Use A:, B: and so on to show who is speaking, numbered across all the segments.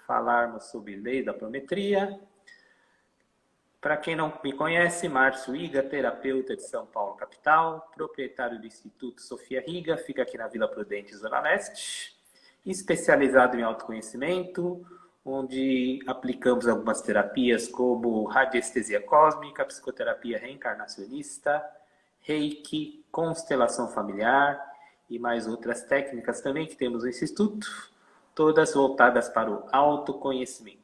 A: falarmos sobre lei da apometria. Para quem não me conhece, Márcio Iga, terapeuta de São Paulo, capital, proprietário do Instituto Sofia Riga, fica aqui na Vila Prudente, Zona Leste, especializado em autoconhecimento, onde aplicamos algumas terapias como radiestesia cósmica, psicoterapia reencarnacionista, reiki, constelação familiar e mais outras técnicas também que temos nesse instituto, todas voltadas para o autoconhecimento.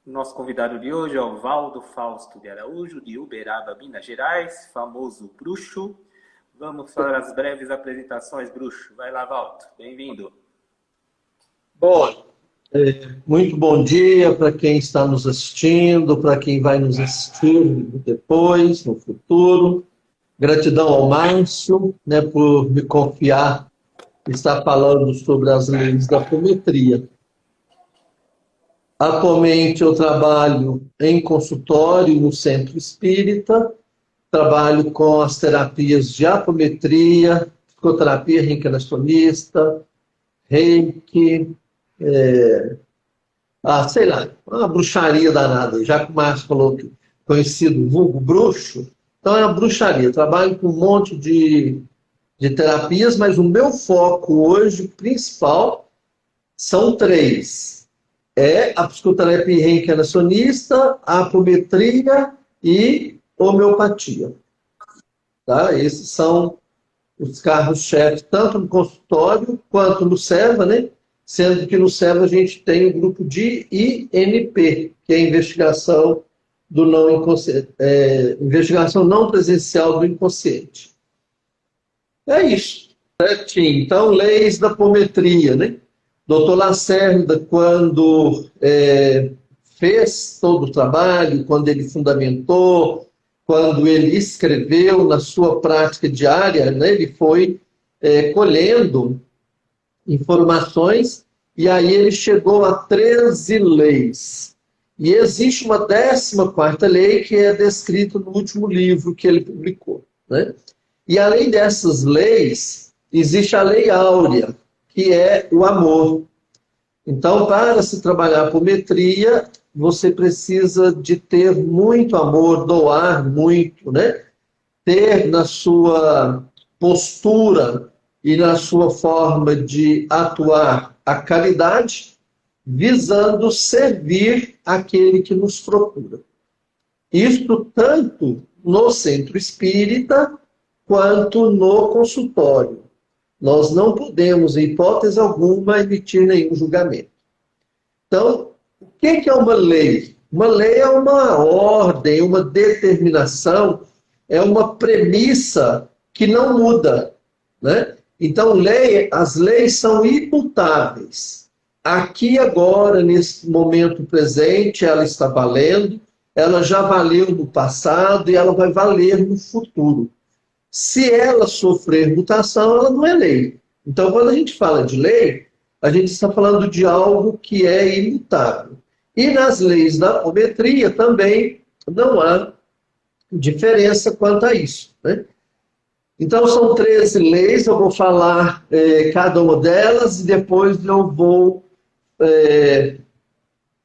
A: O nosso convidado de hoje é o Valdo Fausto de Araújo, de Uberaba, Minas Gerais, famoso bruxo. Vamos para as breves apresentações, bruxo. Vai lá, Valdo. Bem-vindo.
B: Bom, muito bom dia para quem está nos assistindo, para quem vai nos assistir depois, no futuro. Gratidão ao Márcio, por me confiar e estar falando sobre as leis da apometria. Atualmente eu trabalho em consultório no Centro Espírita, trabalho com as terapias de apometria, psicoterapia reencarnacionista, reiki, uma bruxaria danada, já que o Márcio falou que conhecido vulgo bruxo, então é uma bruxaria. Trabalho com um monte de terapias, mas o meu foco hoje, principal, são 3. É a psicoterapia reencarnacionista, a apometria e homeopatia. Tá? Esses são os carros-chefes, tanto no consultório quanto no SEVA, Sendo que no SEVA a gente tem o grupo de INP, que é a investigação do não inconsciente, investigação não presencial do inconsciente. É isso. Certinho. Então, leis da apometria, Dr. Lacerda, quando fez todo o trabalho, quando ele fundamentou, quando ele escreveu na sua prática diária, ele foi colhendo informações e aí ele chegou a 13 leis. E existe uma 14ª lei que é descrita no último livro que ele publicou. E além dessas leis, existe a lei áurea, que é o amor. Então, para se trabalhar a apometria, você precisa de ter muito amor, doar muito, Ter na sua postura e na sua forma de atuar a caridade, visando servir aquele que nos procura. Isto tanto no centro espírita, quanto no consultório. Nós não podemos, em hipótese alguma, emitir nenhum julgamento. Então, o que é uma lei? Uma lei é uma ordem, uma determinação, é uma premissa que não muda. Então, as leis são imutáveis. Aqui, agora, nesse momento presente, ela está valendo, ela já valeu no passado e ela vai valer no futuro. Se ela sofrer mutação, ela não é lei. Então, quando a gente fala de lei, a gente está falando de algo que é imutável. E nas leis da apometria também não há diferença quanto a isso. Então, são 13 leis, eu vou falar cada uma delas e depois eu vou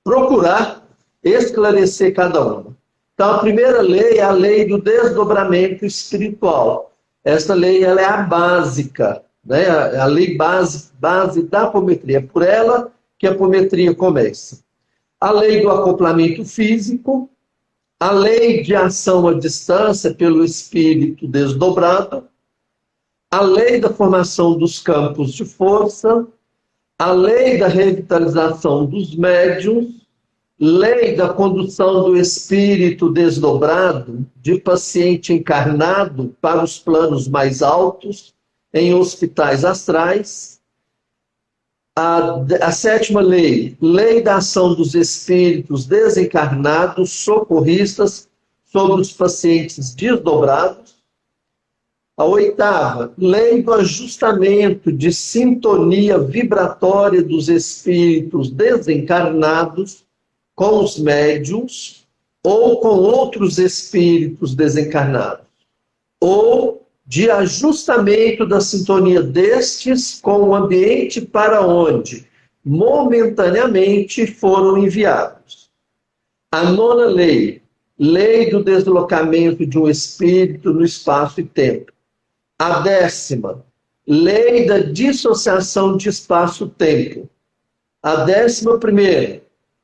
B: procurar esclarecer cada uma. Então, a primeira lei é a lei do desdobramento espiritual. Essa lei ela é a básica, a lei base da apometria. É por ela que a apometria começa. A lei do acoplamento físico, a lei de ação à distância pelo espírito desdobrado, a lei da formação dos campos de força, a lei da revitalização dos médiuns, lei da condução do espírito desdobrado de paciente encarnado para os planos mais altos em hospitais astrais. A 7ª lei, lei da ação dos espíritos desencarnados socorristas sobre os pacientes desdobrados. A 8ª, lei do ajustamento de sintonia vibratória dos espíritos desencarnados com os médiuns ou com outros espíritos desencarnados, ou de ajustamento da sintonia destes com o ambiente para onde momentaneamente foram enviados. A nona lei, lei do deslocamento de um espírito no espaço e tempo. A 10ª, lei da dissociação de espaço-tempo. A 11ª,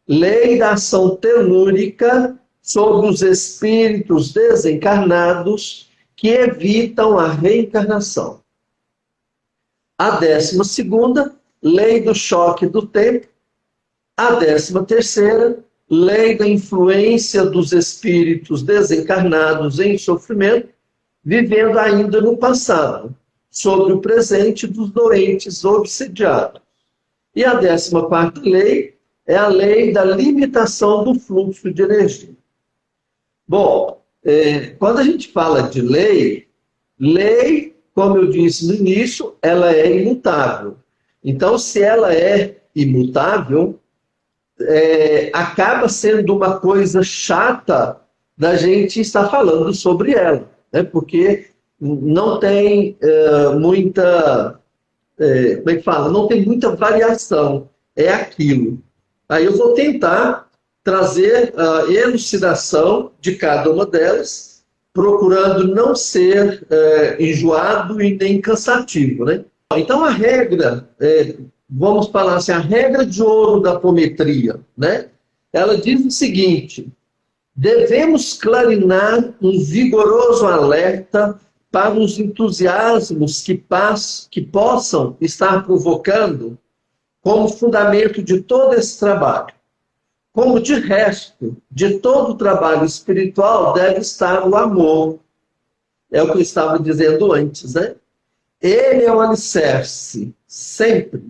B: lei da ação telúrica sobre os espíritos desencarnados que evitam a reencarnação. A 12ª, lei do choque do tempo. A 13ª, lei da influência dos espíritos desencarnados em sofrimento, vivendo ainda no passado, sobre o presente dos doentes obsidiados. E a 14ª lei é a lei da limitação do fluxo de energia. Bom, quando a gente fala de lei, como eu disse no início, ela é imutável. Então, se ela é imutável, acaba sendo uma coisa chata da gente estar falando sobre ela, né? Porque não tem muita, como é que fala? Não tem muita variação, é aquilo. Aí eu vou tentar trazer a elucidação de cada uma delas, procurando não ser enjoado e nem cansativo, né? Então a regra, vamos falar assim, a regra de ouro da apometria, né? Ela diz o seguinte: devemos clarinar um vigoroso alerta para os entusiasmos que possam estar provocando como fundamento de todo esse trabalho. Como de resto, de todo o trabalho espiritual deve estar o amor. É o que eu estava dizendo antes, né? Ele é o alicerce, sempre.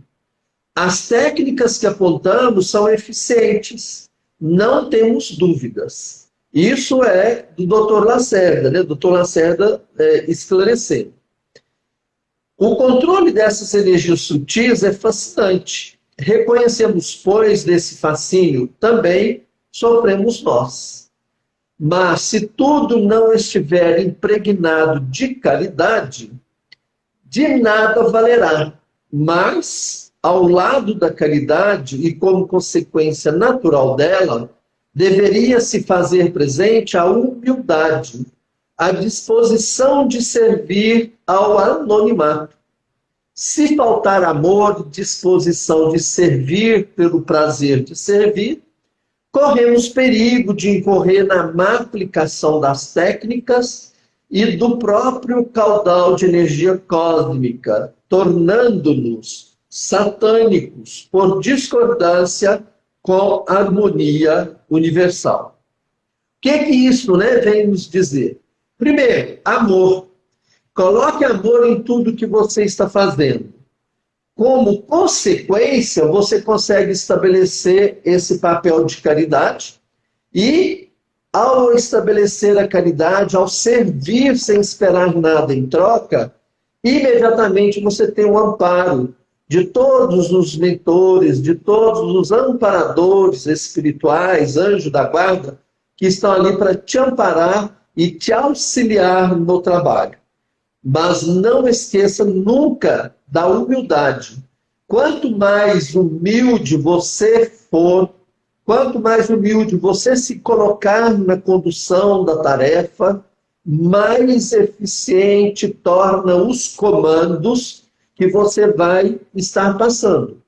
B: As técnicas que apontamos são eficientes, não temos dúvidas. Isso é do Dr. Lacerda, né? Dr. Lacerda esclarecendo. O controle dessas energias sutis é fascinante. Reconhecemos, pois, desse fascínio também sofremos nós. Mas se tudo não estiver impregnado de caridade, de nada valerá. Mas, ao lado da caridade e como consequência natural dela, deveria se fazer presente a humildade, a disposição de servir ao anonimato. Se faltar amor, disposição de servir pelo prazer de servir, corremos perigo de incorrer na má aplicação das técnicas e do próprio caudal de energia cósmica, tornando-nos satânicos por discordância com a harmonia universal. O que isso, vem nos dizer? Primeiro, amor. Coloque amor em tudo que você está fazendo. Como consequência, você consegue estabelecer esse papel de caridade e, ao estabelecer a caridade, ao servir sem esperar nada em troca, imediatamente você tem o amparo de todos os mentores, de todos os amparadores espirituais, anjos da guarda, que estão ali para te amparar e te auxiliar no trabalho. Mas não esqueça nunca da humildade. Quanto mais humilde você for, quanto mais humilde você se colocar na condução da tarefa, mais eficiente torna os comandos que você vai estar passando.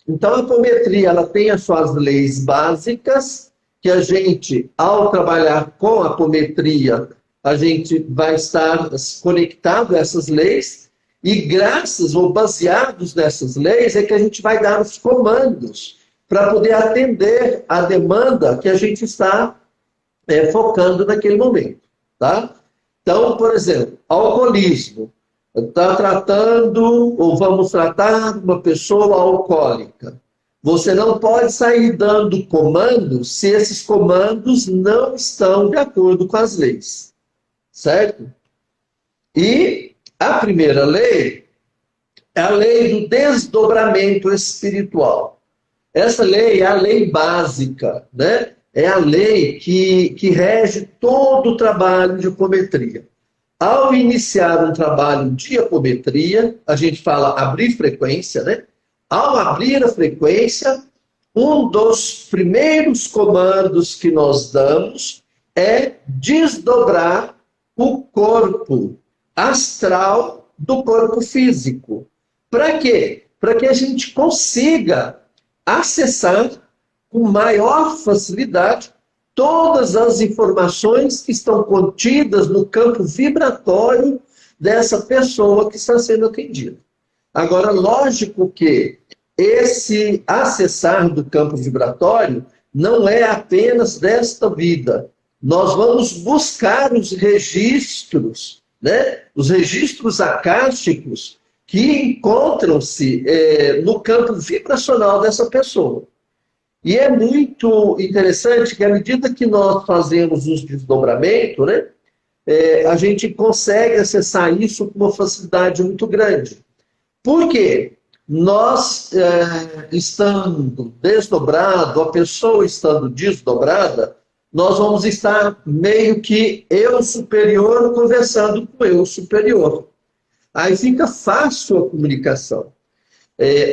B: Então a apometria, ela tem as suas leis básicas, que a gente, ao trabalhar com a apometria, a gente vai estar conectado a essas leis, e graças ou baseados nessas leis é que a gente vai dar os comandos para poder atender a demanda que a gente está focando naquele momento. Tá? Então, por exemplo, alcoolismo. Está tratando, ou vamos tratar uma pessoa alcoólica. Você não pode sair dando comandos se esses comandos não estão de acordo com as leis. Certo? E a primeira lei é a lei do desdobramento espiritual. Essa lei é a lei básica, né? É a lei que rege todo o trabalho de apometria. Ao iniciar um trabalho de apometria, a gente fala abrir frequência, né? Ao abrir a frequência, um dos primeiros comandos que nós damos é desdobrar o corpo astral do corpo físico. Para quê? Para que a gente consiga acessar com maior facilidade todas as informações que estão contidas no campo vibratório dessa pessoa que está sendo atendida. Agora, lógico que esse acessar do campo vibratório não é apenas desta vida. Nós vamos buscar os registros, né? Os registros acásticos que encontram-se no campo vibracional dessa pessoa. E é muito interessante que, à medida que nós fazemos os desdobramentos, né, a gente consegue acessar isso com uma facilidade muito grande. Por quê? Nós, estando desdobrado, a pessoa estando desdobrada, nós vamos estar meio que eu superior conversando com eu superior. Aí fica fácil a comunicação.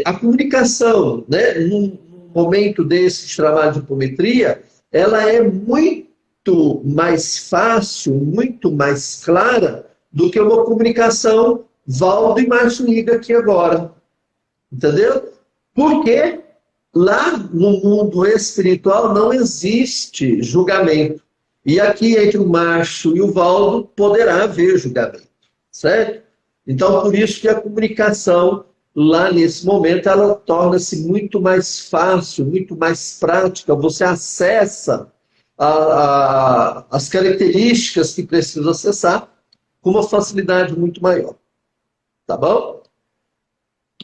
B: A comunicação, né, num momento desse trabalho de apometria, ela é muito mais fácil, muito mais clara do que uma comunicação Valdo e Márcio Iga aqui agora. Entendeu? Porque lá no mundo espiritual não existe julgamento. E aqui entre o Márcio e o Valdo poderá haver julgamento. Certo? Então, por isso que a comunicação lá nesse momento, ela torna-se muito mais fácil, muito mais prática. Você acessa as características que precisa acessar com uma facilidade muito maior. Tá bom?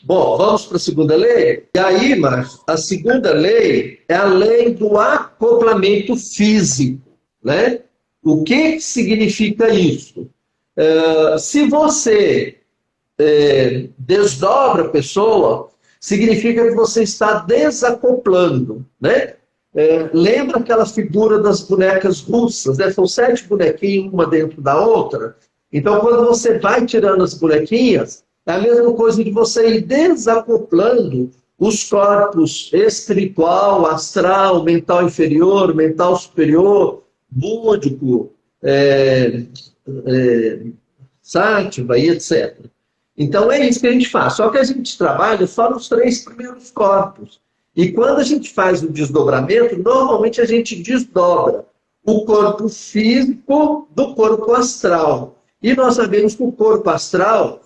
B: Bom, vamos para a segunda lei? E aí, Márcio, a segunda lei é a lei do acoplamento físico, né? O que significa isso? Se você desdobra a pessoa, significa que você está desacoplando, né? Lembra aquela figura das bonecas russas, né? São 7 bonequinhos, uma dentro da outra. Então, quando você vai tirando as bonequinhas, é a mesma coisa de você ir desacoplando os corpos espiritual, astral, mental inferior, mental superior, búdico, sátiva e etc. Então é isso que a gente faz. Só que a gente trabalha só nos 3 primeiros corpos. E quando a gente faz o desdobramento, normalmente a gente desdobra o corpo físico do corpo astral. E nós sabemos que o corpo astral,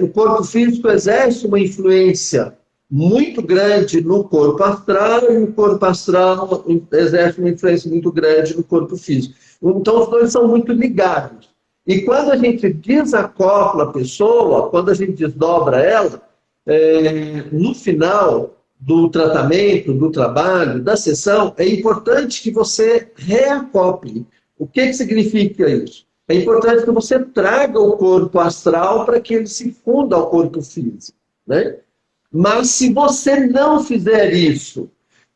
B: o corpo físico exerce uma influência muito grande no corpo astral e o corpo astral exerce uma influência muito grande no corpo físico. Então os dois são muito ligados. E quando a gente desacopla a pessoa, quando a gente desdobra ela, no final do tratamento, do trabalho, da sessão, é importante que você reacople. O que significa isso? É importante que você traga o corpo astral para que ele se funda ao corpo físico, né? Mas se você não fizer isso,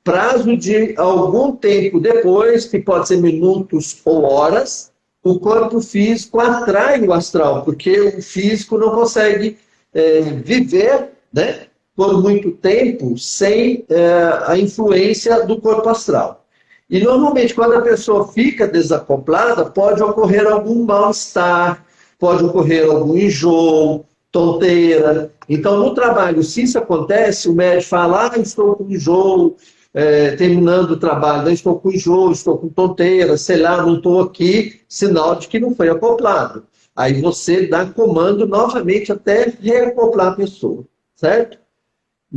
B: prazo de algum tempo depois, que pode ser minutos ou horas, o corpo físico atrai o astral, porque o físico não consegue viver, né, por muito tempo sem a influência do corpo astral. E normalmente quando a pessoa fica desacoplada, pode ocorrer algum mal-estar, pode ocorrer algum enjoo, tonteira. Então no trabalho, se isso acontece, o médico fala, estou com enjoo, terminando o trabalho, estou com enjoo, estou com tonteira, sei lá, não estou aqui, sinal de que não foi acoplado. Aí você dá comando novamente até reacoplar a pessoa, certo?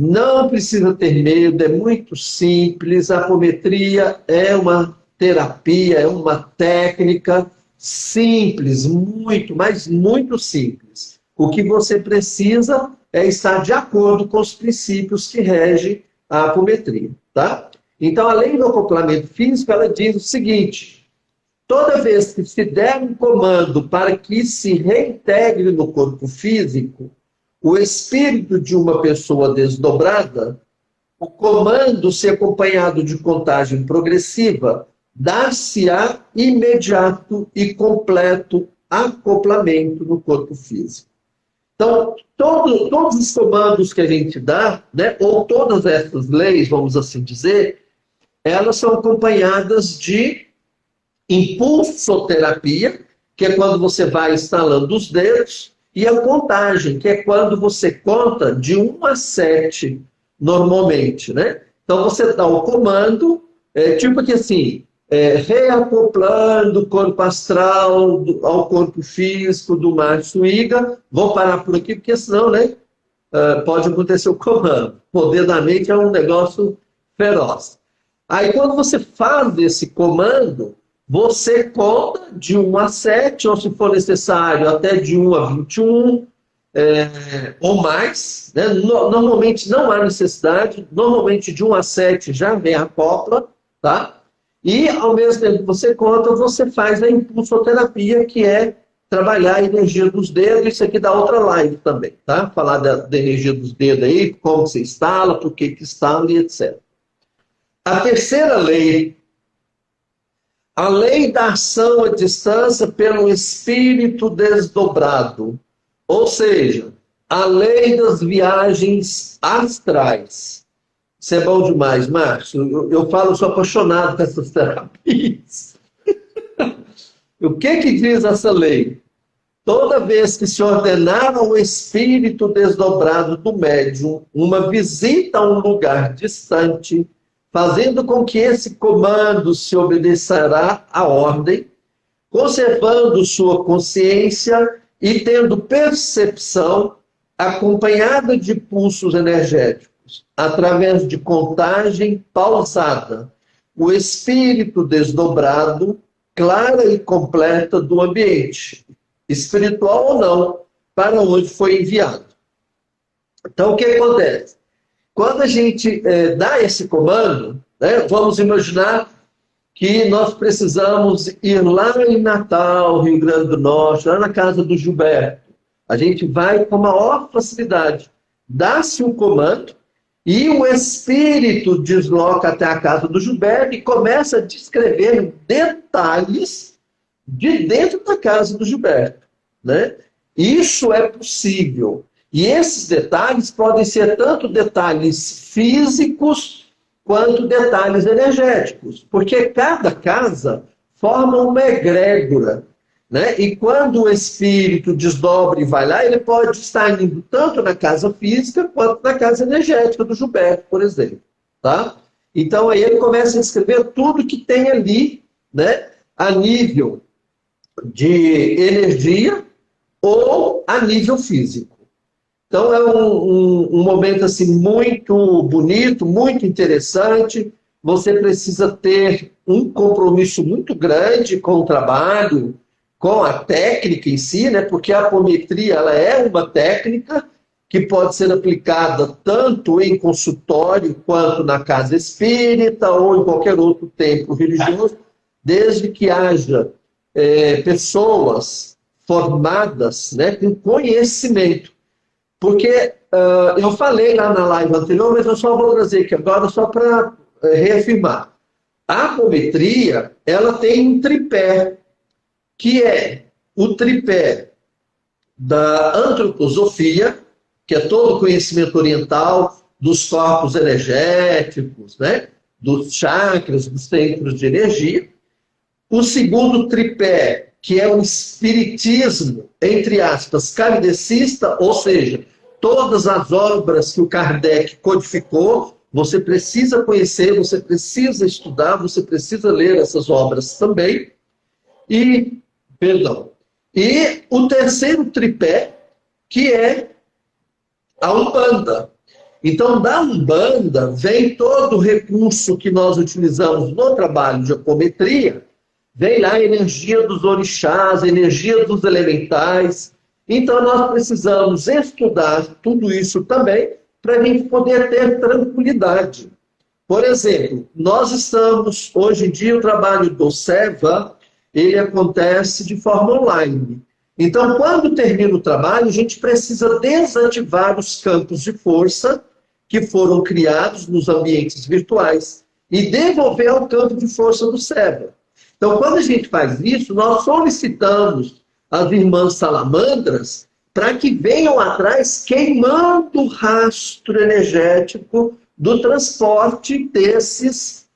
B: Não precisa ter medo, é muito simples. A apometria é uma terapia, é uma técnica simples, muito, mas muito simples. O que você precisa é estar de acordo com os princípios que regem a apometria, tá? Então, a lei do acoplamento físico, ela diz o seguinte: toda vez que se der um comando para que se reintegre no corpo físico o espírito de uma pessoa desdobrada, o comando, se acompanhado de contagem progressiva, dar-se-á imediato e completo acoplamento no corpo físico. Então, todos os comandos que a gente dá, né, ou todas essas leis, vamos assim dizer, elas são acompanhadas de impulsoterapia, que é quando você vai instalando os dedos, e a contagem, que é quando você conta de 1 a 7, normalmente, né? Então, você dá o comando, tipo que assim, reacoplando o corpo astral ao corpo físico do Márcio Iga. Vou parar por aqui, porque senão, né, pode acontecer o comando. O poder da mente é um negócio feroz. Aí, quando você faz esse comando, você conta de 1 a 7, ou se for necessário, até de 1 a 21, ou mais. Né? Normalmente não há necessidade, normalmente de 1 a 7 já vem a copla, tá? E, ao mesmo tempo que você conta, você faz a impulsoterapia, que é trabalhar a energia dos dedos. Isso aqui dá outra live também, tá? Falar da energia dos dedos aí, como você instala, por que instala e etc. A terceira lei, a lei da ação à distância pelo espírito desdobrado. Ou seja, a lei das viagens astrais. Isso é bom demais, Márcio. Eu falo, eu sou apaixonado por essas terapias. O que diz essa lei? Toda vez que se ordenar ao espírito desdobrado do médium uma visita a um lugar distante, fazendo com que esse comando se obedecerá à ordem, conservando sua consciência e tendo percepção acompanhada de pulsos energéticos, através de contagem pausada, o espírito desdobrado, clara e completa do ambiente, espiritual ou não, para onde foi enviado. Então, o que acontece? Quando a gente dá esse comando, né, vamos imaginar que nós precisamos ir lá em Natal, Rio Grande do Norte, lá na casa do Gilberto. A gente vai com a maior facilidade. Dá-se um comando e o espírito desloca até a casa do Gilberto e começa a descrever detalhes de dentro da casa do Gilberto. Né? Isso é possível. E esses detalhes podem ser tanto detalhes físicos quanto detalhes energéticos, porque cada casa forma uma egrégora, né? E quando o espírito desdobra e vai lá, ele pode estar indo tanto na casa física quanto na casa energética do Gilberto, por exemplo, tá? Então aí ele começa a descrever tudo que tem ali, né? A nível de energia ou a nível físico. Então é um momento assim muito bonito, muito interessante. Você precisa ter um compromisso muito grande com o trabalho, com a técnica em si, né? Porque a apometria ela é uma técnica que pode ser aplicada tanto em consultório quanto na casa espírita ou em qualquer outro templo religioso, desde que haja pessoas formadas, né, com conhecimento. Porque eu falei lá na live anterior, mas eu só vou trazer aqui agora só para reafirmar. A apometria, ela tem um tripé, que é o tripé da antroposofia, que é todo o conhecimento oriental dos corpos energéticos, né, dos chakras, dos centros de energia. O segundo tripé, que é o espiritismo, entre aspas, kardecista, ou seja, todas as obras que o Kardec codificou, você precisa conhecer, você precisa estudar, você precisa ler essas obras também. E o terceiro tripé, que é a Umbanda. Então, da Umbanda vem todo o recurso que nós utilizamos no trabalho de apometria. Vem lá a energia dos orixás, a energia dos elementais. Então, nós precisamos estudar tudo isso também para a gente poder ter tranquilidade. Por exemplo, nós estamos, hoje em dia, o trabalho do SEVA, ele acontece de forma online. Então, quando termina o trabalho, a gente precisa desativar os campos de força que foram criados nos ambientes virtuais e devolver ao campo de força do SEVA. Então, quando a gente faz isso, nós solicitamos às irmãs salamandras para que venham atrás queimando o rastro energético do transporte desses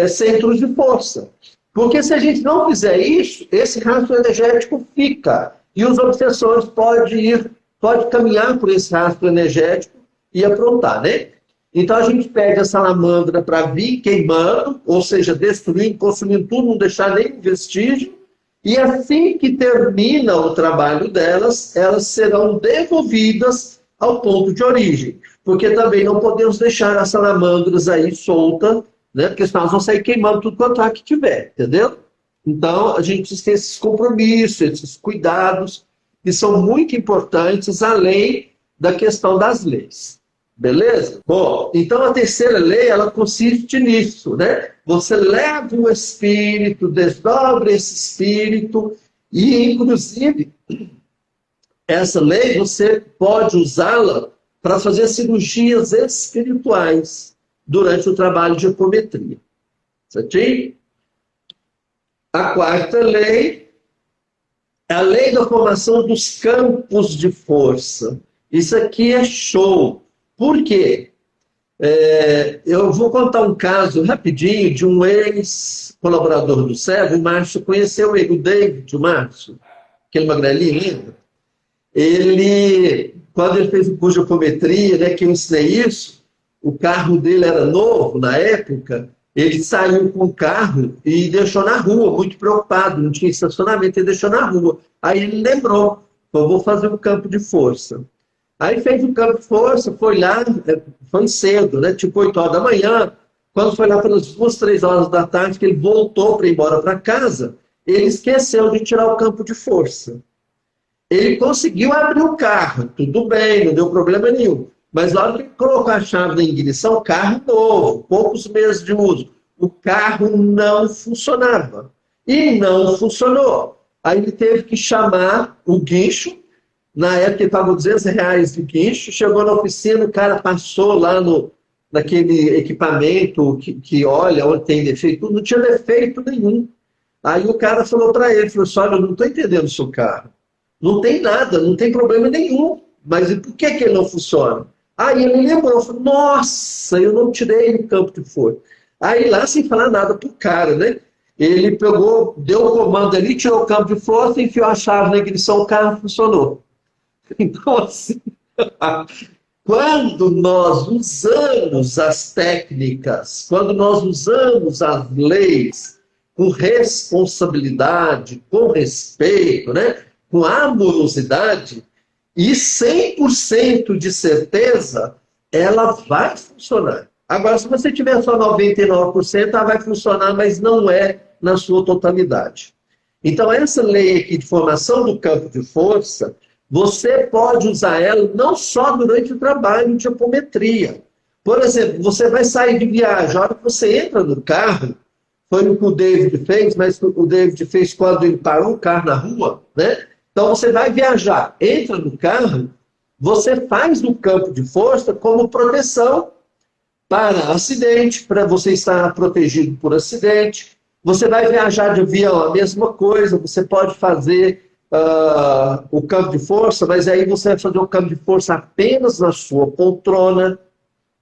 B: centros de força. Porque se a gente não fizer isso, esse rastro energético fica. E os obsessores podem caminhar por esse rastro energético e aprontar, né? Então a gente pede a salamandra para vir queimando, ou seja, destruindo, consumindo tudo, não deixar nenhum vestígio. E assim que termina o trabalho delas, elas serão devolvidas ao ponto de origem. Porque também não podemos deixar as salamandras aí soltas, né? Porque senão elas vão sair queimando tudo quanto há que tiver, entendeu? Então, a gente precisa ter esses compromissos, esses cuidados, que são muito importantes, além da questão das leis. Beleza? Bom, então a terceira lei, ela consiste nisso, né? Você leva o espírito, desdobra esse espírito, e, inclusive, essa lei você pode usá-la para fazer cirurgias espirituais durante o trabalho de apometria. Certinho? A quarta lei é a lei da formação dos campos de força. Isso aqui é show. Por quê? Eu vou contar um caso rapidinho de um ex-colaborador do SEB. O Márcio conheceu ele, o David, o Márcio, aquele magrelinho lindo. Ele, quando ele fez o curso de apometria, né, que eu ensinei isso, o carro dele era novo na época, ele saiu com o carro e deixou na rua, muito preocupado, não tinha estacionamento, ele deixou na rua. Aí ele lembrou, eu vou fazer um campo de força. Aí fez o campo de força, foi lá, foi cedo, né, tipo 8 horas da manhã, quando foi lá pelas 2, 3 horas da tarde, que ele voltou para ir embora para casa, ele esqueceu de tirar o campo de força. Ele conseguiu abrir o carro, tudo bem, não deu problema nenhum. Mas na hora que ele colocou a chave na ignição, carro novo, poucos meses de uso, o carro não funcionava. E não funcionou. Aí ele teve que chamar o guincho. Na época ele pagou R$200 de guincho. Chegou na oficina, o cara passou lá naquele equipamento que olha onde tem defeito. Não tinha defeito nenhum. Aí o cara falou para ele, falou assim, olha, eu não estou entendendo o seu carro. Não tem nada, não tem problema nenhum. Mas e por que ele não funciona? Aí ele lembrou, falou, nossa, eu não tirei o campo de força. Aí lá, sem falar nada pro cara, né? Ele pegou, deu o comando ali, tirou o campo de força, enfiou a chave na ignição, o carro funcionou. Então, assim, quando nós usamos as técnicas, quando nós usamos as leis com responsabilidade, com respeito, né? Com amorosidade, e 100% de certeza, ela vai funcionar. Agora, se você tiver só 99%, ela vai funcionar, mas não é na sua totalidade. Então, essa lei aqui de formação do campo de força, você pode usar ela não só durante o trabalho de apometria. Por exemplo, você vai sair de viagem, a hora que você entra no carro, foi o que o David fez, mas o David fez quando ele parou o carro na rua, né? Então, você vai viajar, entra no carro, você faz o campo de força como proteção para acidente, para você estar protegido por acidente. Você vai viajar de avião, a mesma coisa, você pode fazer o campo de força, mas aí você vai fazer o campo de força apenas na sua poltrona,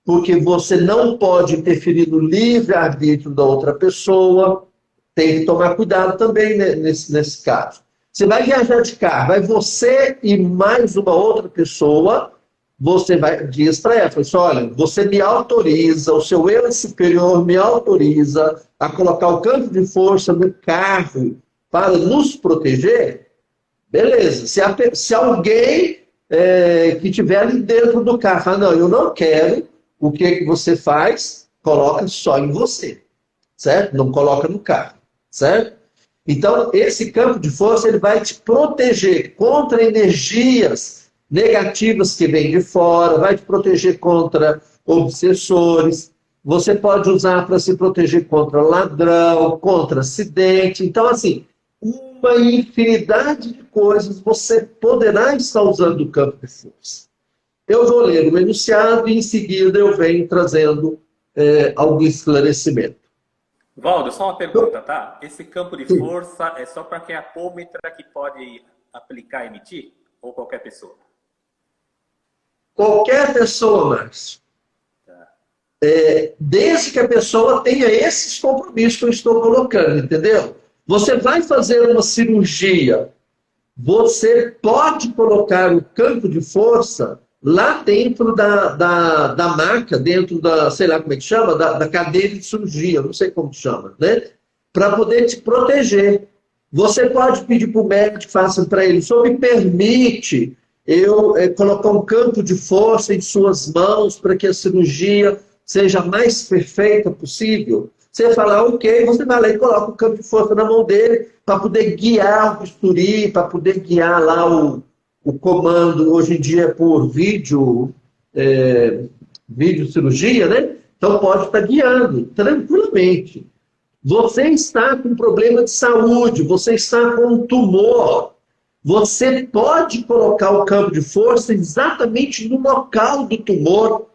B: porque você não pode interferir no livre-arbítrio da outra pessoa. Tem que tomar cuidado também nesse caso. Você vai viajar de carro, vai você e mais uma outra pessoa, você diz para ela, assim, olha, você me autoriza, o seu eu superior me autoriza a colocar o campo de força no carro para nos proteger? Beleza. Se alguém que estiver ali dentro do carro fala, não, eu não quero, o que você faz? Coloca só em você, certo? Não coloca no carro, certo? Então, esse campo de força ele vai te proteger contra energias negativas que vêm de fora, vai te proteger contra obsessores, você pode usar para se proteger contra ladrão, contra acidente. Então, assim, uma infinidade de coisas você poderá estar usando o campo de força. Eu vou ler o enunciado e, em seguida, eu venho trazendo algum esclarecimento.
A: Valdo, só uma pergunta, tá? Esse campo de força é só para quem é apômetra que pode aplicar e emitir? Ou qualquer pessoa?
B: Qualquer pessoa, Márcio.
A: Tá.
B: Desde que a pessoa tenha esses compromissos que eu estou colocando, entendeu? Você vai fazer uma cirurgia, você pode colocar o campo de força lá dentro da maca, dentro da, sei lá como é que chama, da cadeira de cirurgia, não sei como que chama, né? Para poder te proteger. Você pode pedir para o médico que faça para ele, só me permite eu colocar um campo de força em suas mãos para que a cirurgia seja a mais perfeita possível. Você fala, ok, você vai lá e coloca o campo de força na mão dele para poder guiar o bisturi, para poder guiar lá o comando, hoje em dia é por vídeo cirurgia, né? Então pode estar guiando tranquilamente. Você está com problema de saúde, você está com um tumor. Você pode colocar o campo de força exatamente no local do tumor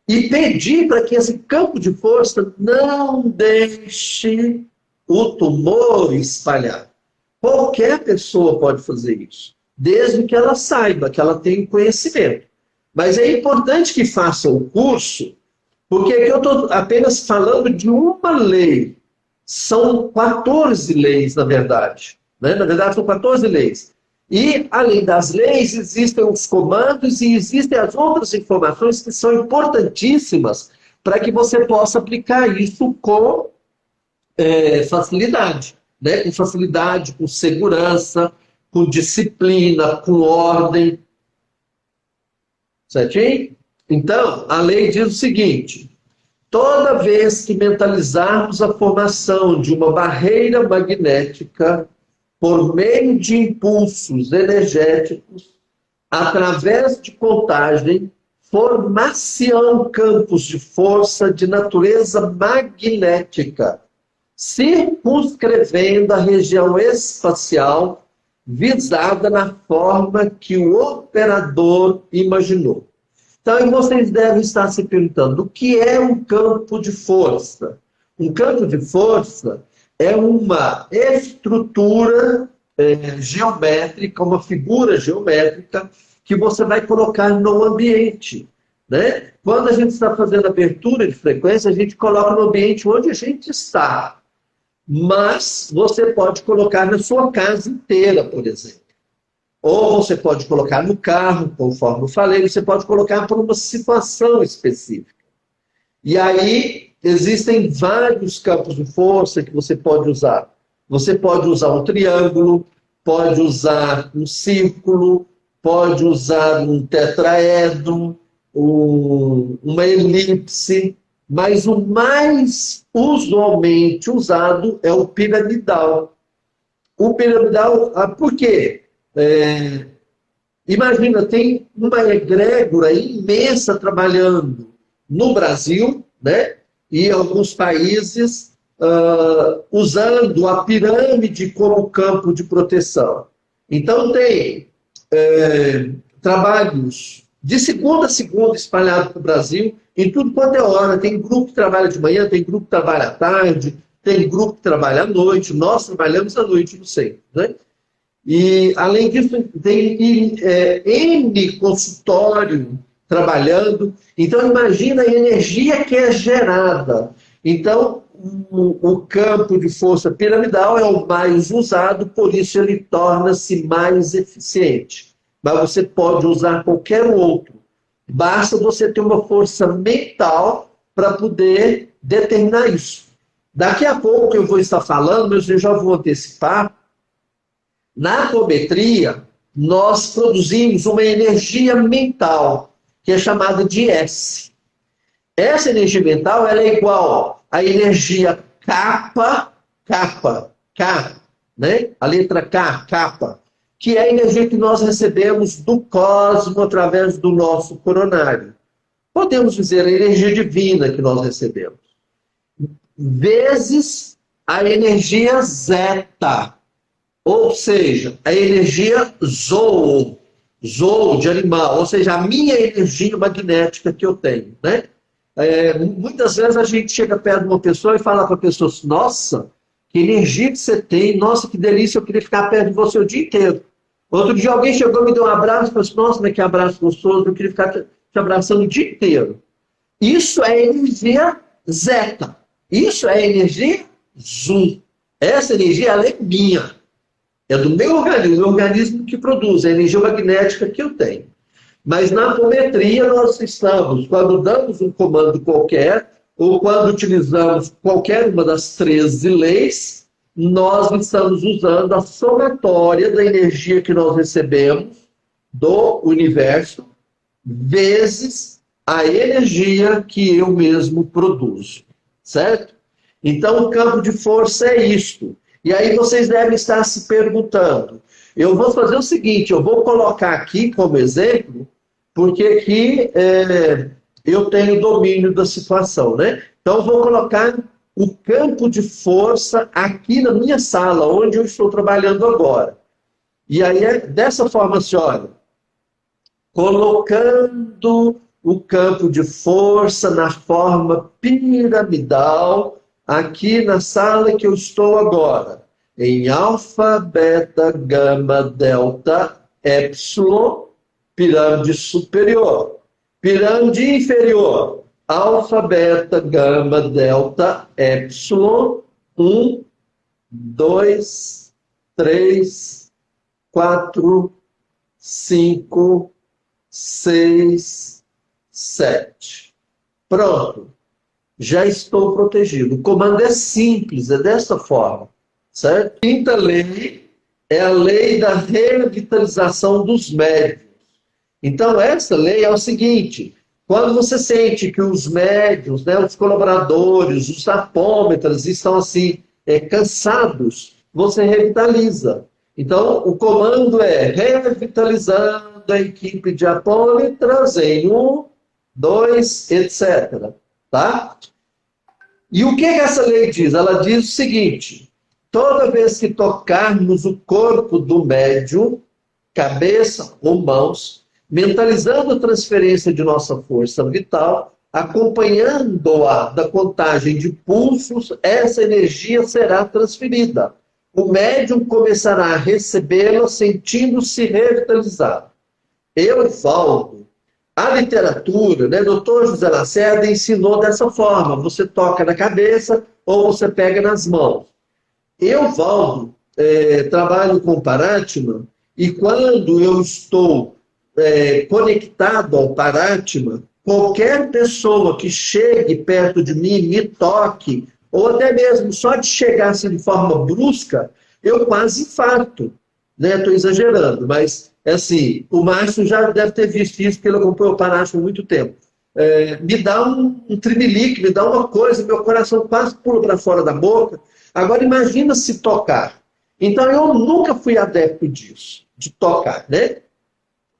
B: e pedir para que esse campo de força não deixe o tumor espalhar. Qualquer pessoa pode fazer isso, desde que ela saiba, que ela tenha conhecimento. Mas é importante que faça o curso, porque aqui eu estou apenas falando de uma lei. São 14 leis, na verdade. Né? Na verdade, são 14 leis. E, além das leis, existem os comandos e existem as outras informações que são importantíssimas para que você possa aplicar isso com facilidade. Né? Com facilidade, com segurança, com disciplina, com ordem. Certinho? Então, a lei diz o seguinte: toda vez que mentalizarmos a formação de uma barreira magnética por meio de impulsos energéticos, através de contagem, formar-se-ão campos de força de natureza magnética, circunscrevendo a região espacial visada na forma que o operador imaginou. Então, vocês devem estar se perguntando, o que é um campo de força? Um campo de força é uma estrutura geométrica, uma figura geométrica que você vai colocar no ambiente. Né? Quando a gente está fazendo abertura de frequência, a gente coloca no ambiente onde a gente está. Mas você pode colocar na sua casa inteira, por exemplo. Ou você pode colocar no carro, conforme eu falei, você pode colocar por uma situação específica. E aí existem vários campos de força que você pode usar. Você pode usar um triângulo, pode usar um círculo, pode usar um tetraedro, uma elipse, mas o mais usualmente usado é o piramidal. O piramidal, por quê? Imagina, tem uma egrégora imensa trabalhando no Brasil, né? E em alguns países usando a pirâmide como campo de proteção. Então tem trabalhos de segunda a segunda espalhados no Brasil, em tudo quanto é hora. Tem grupo que trabalha de manhã, tem grupo que trabalha à tarde, tem grupo que trabalha à noite. Nós trabalhamos à noite no centro, né? E, além disso, tem N consultório trabalhando. Então, imagina a energia que é gerada. Então, o campo de força piramidal é o mais usado, por isso ele torna-se mais eficiente. Mas você pode usar qualquer outro. Basta você ter uma força mental para poder determinar isso. Daqui a pouco eu vou estar falando, mas eu já vou antecipar. Na apometria, nós produzimos uma energia mental, que é chamada de S. Essa energia mental ela é igual à energia K, né? A letra K, kappa, que é a energia que nós recebemos do cosmos através do nosso coronário. Podemos dizer a energia divina que nós recebemos. Vezes a energia zeta. Ou seja, a energia zoo de animal, ou seja, a minha energia magnética que eu tenho. Né? Muitas vezes a gente chega perto de uma pessoa e fala para a pessoa assim, nossa, que energia que você tem, nossa, que delícia, eu queria ficar perto de você o dia inteiro. Outro dia alguém chegou, me deu um abraço, falou assim, nossa, mas que abraço gostoso, eu queria ficar te abraçando o dia inteiro. Isso é energia zeta. Isso é energia zoom. Essa energia, ela é minha. É do meu organismo que produz, a energia magnética que eu tenho. Mas na apometria nós estamos, quando damos um comando qualquer, ou quando utilizamos qualquer uma das 13 leis, nós estamos usando a somatória da energia que nós recebemos do universo, vezes a energia que eu mesmo produzo, certo? Então o campo de força é isto. E aí vocês devem estar se perguntando, eu vou fazer o seguinte, eu vou colocar aqui como exemplo, porque aqui eu tenho domínio da situação, né? Então eu vou colocar o campo de força aqui na minha sala, onde eu estou trabalhando agora. E aí é dessa forma, assim, olha, colocando o campo de força na forma piramidal, aqui na sala que eu estou agora, em alfa, beta, gama, delta, epsilon, pirâmide superior. Pirâmide inferior, alfa, beta, gama, delta, epsilon, 1, 2, 3, 4, 5, 6, 7. Pronto. Já estou protegido. O comando é simples, é dessa forma, certo? Quinta lei é a lei da revitalização dos médios. Então, essa lei é o seguinte, quando você sente que os médios, né, os colaboradores, os apômetras estão assim, cansados, você revitaliza. Então, o comando é revitalizando a equipe de apômetras em 1, 2, etc. Tá? E o que essa lei diz? Ela diz o seguinte, toda vez que tocarmos o corpo do médium, cabeça ou mãos, mentalizando a transferência de nossa força vital, acompanhando-a da contagem de pulsos, essa energia será transferida. O médium começará a recebê-la sentindo-se revitalizado. Evaldo, a literatura, né, Dr. José Lacerda ensinou dessa forma, você toca na cabeça ou você pega nas mãos. Eu, Valdo, trabalho com Parátma, e quando eu estou conectado ao Parátma, qualquer pessoa que chegue perto de mim, me toque, ou até mesmo só de chegar assim, de forma brusca, eu quase infarto. Estou exagerando, mas assim, o Márcio já deve ter visto isso, porque ele acompanhou o Parátma há muito tempo. Me dá um tremelique, me dá uma coisa, meu coração quase pula para fora da boca. Agora imagina se tocar. Então eu nunca fui adepto disso, de tocar, né?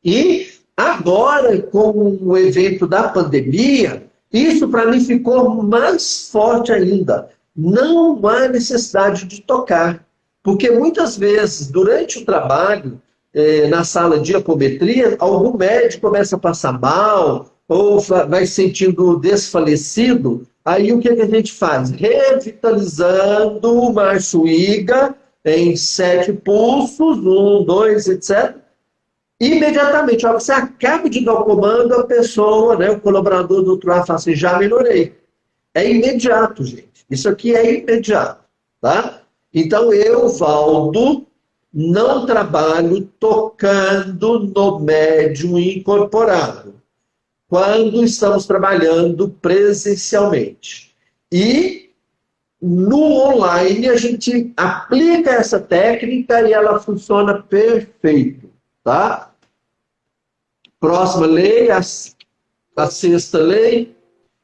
B: E agora, com o evento da pandemia, isso para mim ficou mais forte ainda. Não há necessidade de tocar. Porque muitas vezes, durante o trabalho, na sala de apometria, algum médico começa a passar mal, ou vai sentindo desfalecido, aí o que a gente faz? Revitalizando o Márcio Iga em 7 pulsos, 1, 2, etc. Imediatamente, você acaba de dar o comando, a pessoa, né, o colaborador do outro lado fala assim, já melhorei. É imediato, gente. Isso aqui é imediato, tá? Então eu, Valdo, não trabalho tocando no médium incorporado, quando estamos trabalhando presencialmente. E no online a gente aplica essa técnica e ela funciona perfeito, tá? Próxima lei, a 6ª lei,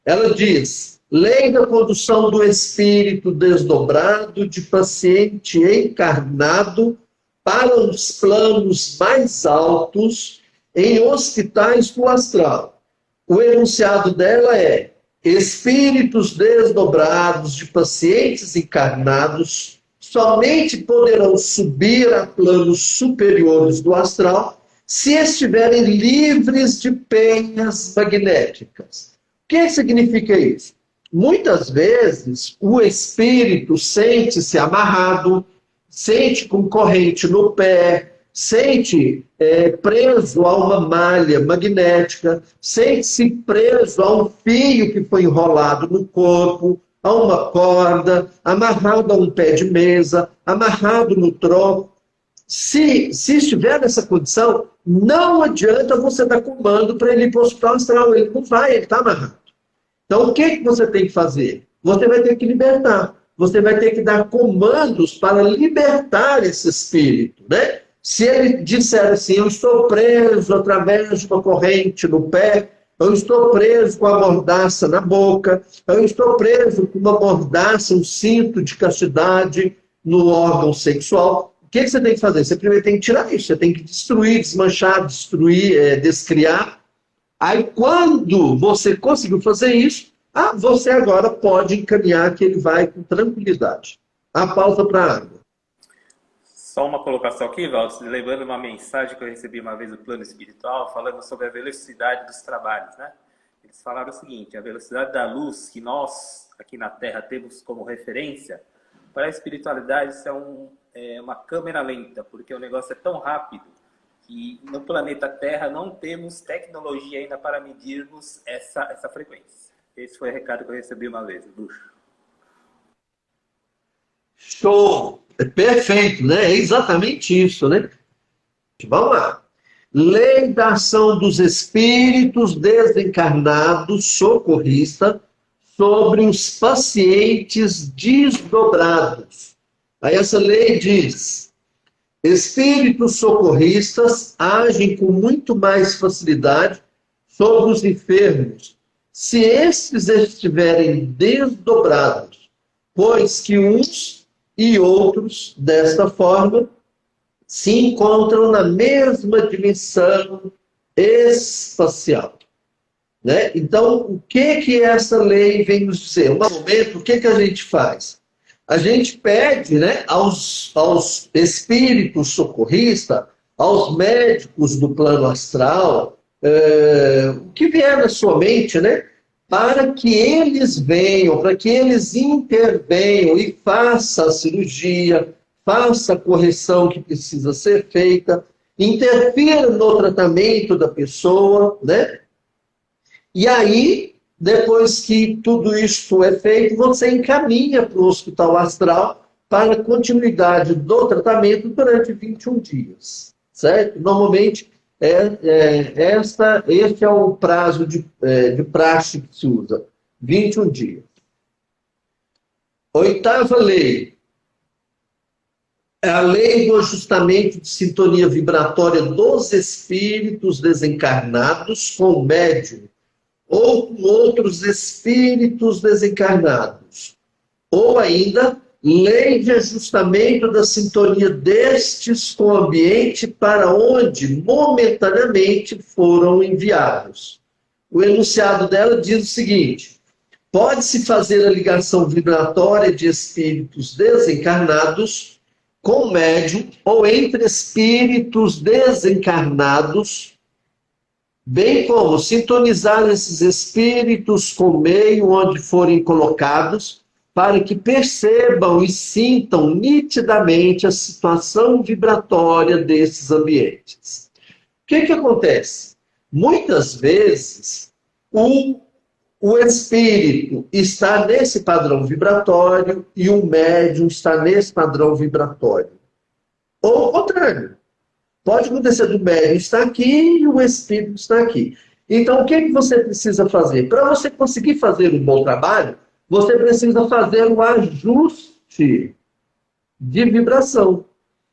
B: ela diz, lei da condução do espírito desdobrado de paciente encarnado para os planos mais altos em hospitais do astral. O enunciado dela é: espíritos desdobrados de pacientes encarnados somente poderão subir a planos superiores do astral se estiverem livres de penhas magnéticas. O que significa isso? Muitas vezes o espírito sente-se amarrado, sente com corrente no pé, sente preso a uma malha magnética, sente-se preso a um fio que foi enrolado no corpo, a uma corda, amarrado a um pé de mesa, amarrado no tronco. Se estiver nessa condição, não adianta você dar comando para ele ir para o hospital astral. Ele não vai, ele está amarrado. Então, o que você tem que fazer? Você vai ter que libertar. Você vai ter que dar comandos para libertar esse espírito, né? Se ele disser assim, eu estou preso através de uma corrente no pé, eu estou preso com a mordaça na boca, eu estou preso com uma mordaça, um cinto de castidade no órgão sexual. O que você tem que fazer? Você primeiro tem que tirar isso, você tem que destruir, desmanchar, descriar. Aí, quando você conseguiu fazer isso, você agora pode encaminhar que ele vai com tranquilidade. A pausa para a água.
A: Só uma colocação aqui, Valdo, lembrando uma mensagem que eu recebi uma vez do plano espiritual, falando sobre a velocidade dos trabalhos, né? Eles falaram o seguinte, a velocidade da luz que nós, aqui na Terra, temos como referência, para a espiritualidade isso é uma câmera lenta, porque o negócio é tão rápido que no planeta Terra não temos tecnologia ainda para medirmos essa frequência. Esse foi o recado que eu recebi uma vez, Bruxo.
B: Show! É perfeito, né? É exatamente isso, né? Vamos lá. Lei da ação dos espíritos desencarnados socorristas sobre os pacientes desdobrados. Aí essa lei diz: espíritos socorristas agem com muito mais facilidade sobre os enfermos, se estes estiverem desdobrados, pois que uns e outros, desta forma, se encontram na mesma dimensão espacial. Né? Então, o que essa lei vem nos dizer? No momento, o que a gente faz? A gente pede, né, aos espíritos socorristas, aos médicos do plano astral, o que vier na sua mente, né, para que eles venham, para que eles intervenham e façam a cirurgia, façam a correção que precisa ser feita, interfiram no tratamento da pessoa, né? E aí, depois que tudo isso é feito, você encaminha para o hospital astral para a continuidade do tratamento durante 21 dias, certo? Normalmente, este é o prazo de praxe que se usa, 21 dias. Oitava lei. É a lei do ajustamento de sintonia vibratória dos espíritos desencarnados com o médium ou com outros espíritos desencarnados. Ou ainda, lei de ajustamento da sintonia destes com o ambiente para onde momentaneamente foram enviados. O enunciado dela diz o seguinte: pode-se fazer a ligação vibratória de espíritos desencarnados com o médium ou entre espíritos desencarnados, bem como sintonizar esses espíritos com o meio onde forem colocados, para que percebam e sintam nitidamente a situação vibratória desses ambientes. O que acontece? Muitas vezes, o espírito está nesse padrão vibratório e o médium está nesse padrão vibratório. Ou o contrário. Pode acontecer do médium estar aqui e o espírito está aqui. Então, o que você precisa fazer? Para você conseguir fazer um bom trabalho, você precisa fazer um ajuste de vibração.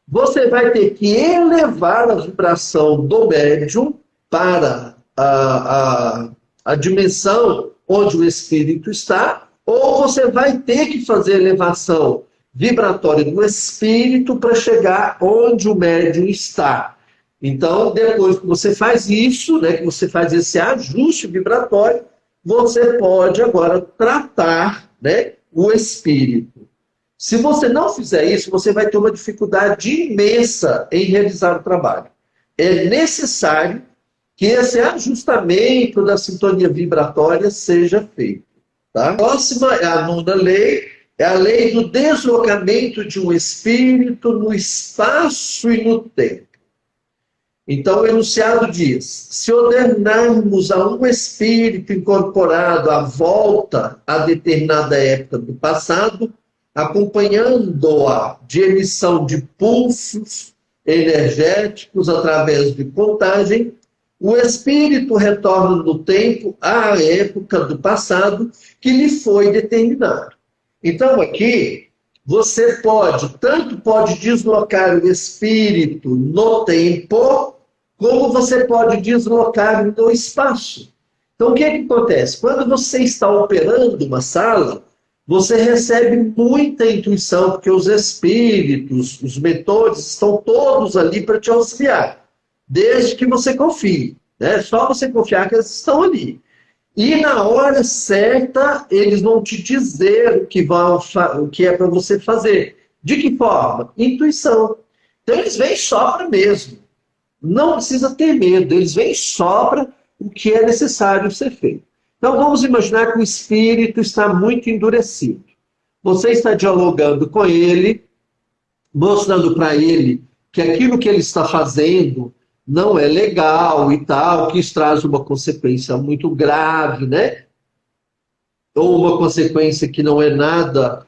B: Você vai ter que elevar a vibração do médium para a dimensão onde o espírito está, ou você vai ter que fazer elevação vibratória do espírito para chegar onde o médium está. Então, depois que você faz isso, né, que você faz esse ajuste vibratório, você pode agora tratar, né, o espírito. Se você não fizer isso, você vai ter uma dificuldade imensa em realizar o trabalho. É necessário que esse ajustamento da sintonia vibratória seja feito. Tá? A próxima é a nona lei, é a lei do deslocamento de um espírito no espaço e no tempo. Então, o enunciado diz: se ordenarmos a um espírito incorporado à volta a determinada época do passado, acompanhando-a de emissão de pulsos energéticos através de contagem, o espírito retorna no tempo à época do passado que lhe foi determinado. Então, aqui, você pode deslocar o espírito no tempo, como você pode deslocar no espaço. Então, o que acontece? Quando você está operando uma sala, você recebe muita intuição, porque os espíritos, os mentores, estão todos ali para te auxiliar, desde que você confie. Né? Só você confiar que eles estão ali. E na hora certa, eles vão te dizer o que é para você fazer. De que forma? Intuição. Então, eles vêm só para mesmo. Não precisa ter medo, eles vêm só para o que é necessário ser feito. Então, vamos imaginar que o espírito está muito endurecido. Você está dialogando com ele, mostrando para ele que aquilo que ele está fazendo não é legal e tal, que isso traz uma consequência muito grave, né? Ou uma consequência que não é nada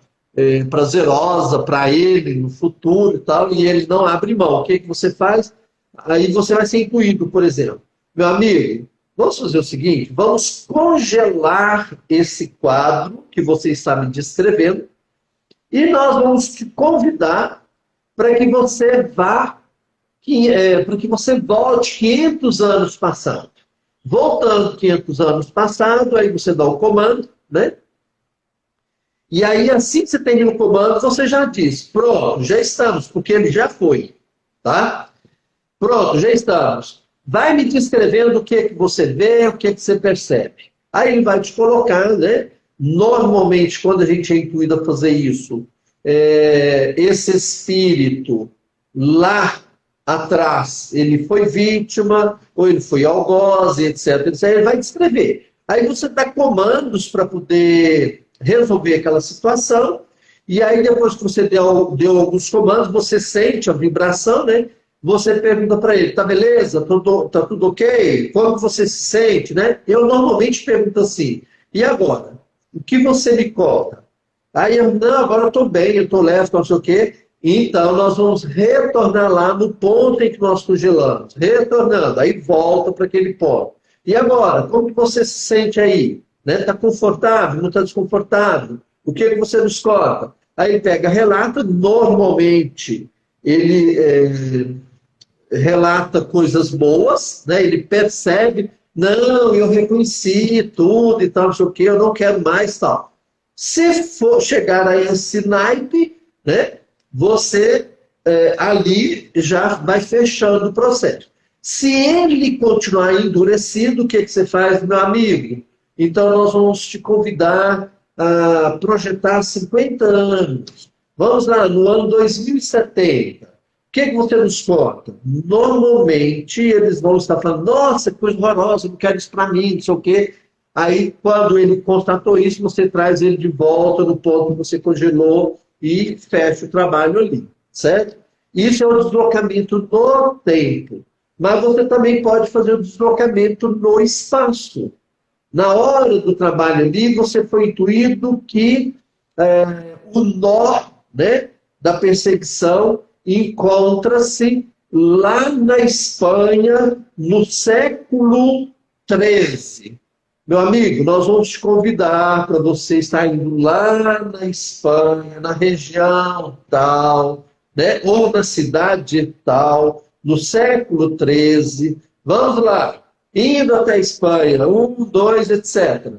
B: prazerosa para ele no futuro e tal, e ele não abre mão. O que você faz? Aí você vai ser incluído, por exemplo. Meu amigo, vamos fazer o seguinte, vamos congelar esse quadro que você está me descrevendo e nós vamos te convidar para que você para que você volte 500 anos passado. Voltando 500 anos passado, aí você dá o comando, né? E aí, assim que você termina o comando, você já diz, pronto, já estamos, porque ele já foi, tá? Pronto, já estamos. Vai me descrevendo o que você vê, o que você percebe. Aí ele vai te colocar, né? Normalmente, quando a gente é intuído a fazer isso, esse espírito lá atrás, ele foi vítima, ou ele foi algoz, etc, etc. Ele vai descrever. Aí você dá comandos para poder resolver aquela situação, e aí depois que você deu alguns comandos, você sente a vibração, né? Você pergunta para ele, tá beleza? Tá tudo ok? Como você se sente, né? Eu normalmente pergunto assim, e agora? O que você me conta? Aí eu, não, agora eu estou bem, eu estou leve, não sei o quê. Então nós vamos retornar lá no ponto em que nós congelamos. Retornando, aí volta para aquele ponto. E agora, como que você se sente aí? Está confortável? Não está desconfortável? O que você nos conta? Aí ele pega, relata, normalmente ele relata coisas boas, né? Ele percebe, não, eu reconheci tudo e tal, não sei o que, eu não quero mais tal. Se for chegar a esse naipe, né? Você ali já vai fechando o processo. Se ele continuar endurecido, o que você faz, meu amigo? Então nós vamos te convidar a projetar 50 anos. Vamos lá, no ano 2070. O que você nos conta? Normalmente eles vão estar falando, nossa, que coisa horrorosa, não quero isso para mim, não sei o quê. Aí, quando ele constatou isso, você traz ele de volta no ponto que você congelou e fecha o trabalho ali, certo? Isso é o deslocamento no tempo. Mas você também pode fazer o deslocamento no espaço. Na hora do trabalho ali, você foi intuído que o nó, né, da perseguição encontra-se lá na Espanha, no século XIII. Meu amigo, nós vamos te convidar para você estar indo lá na Espanha, na região tal, né, ou na cidade tal, no século XIII. Vamos lá, indo até a Espanha, 1, 2, etc.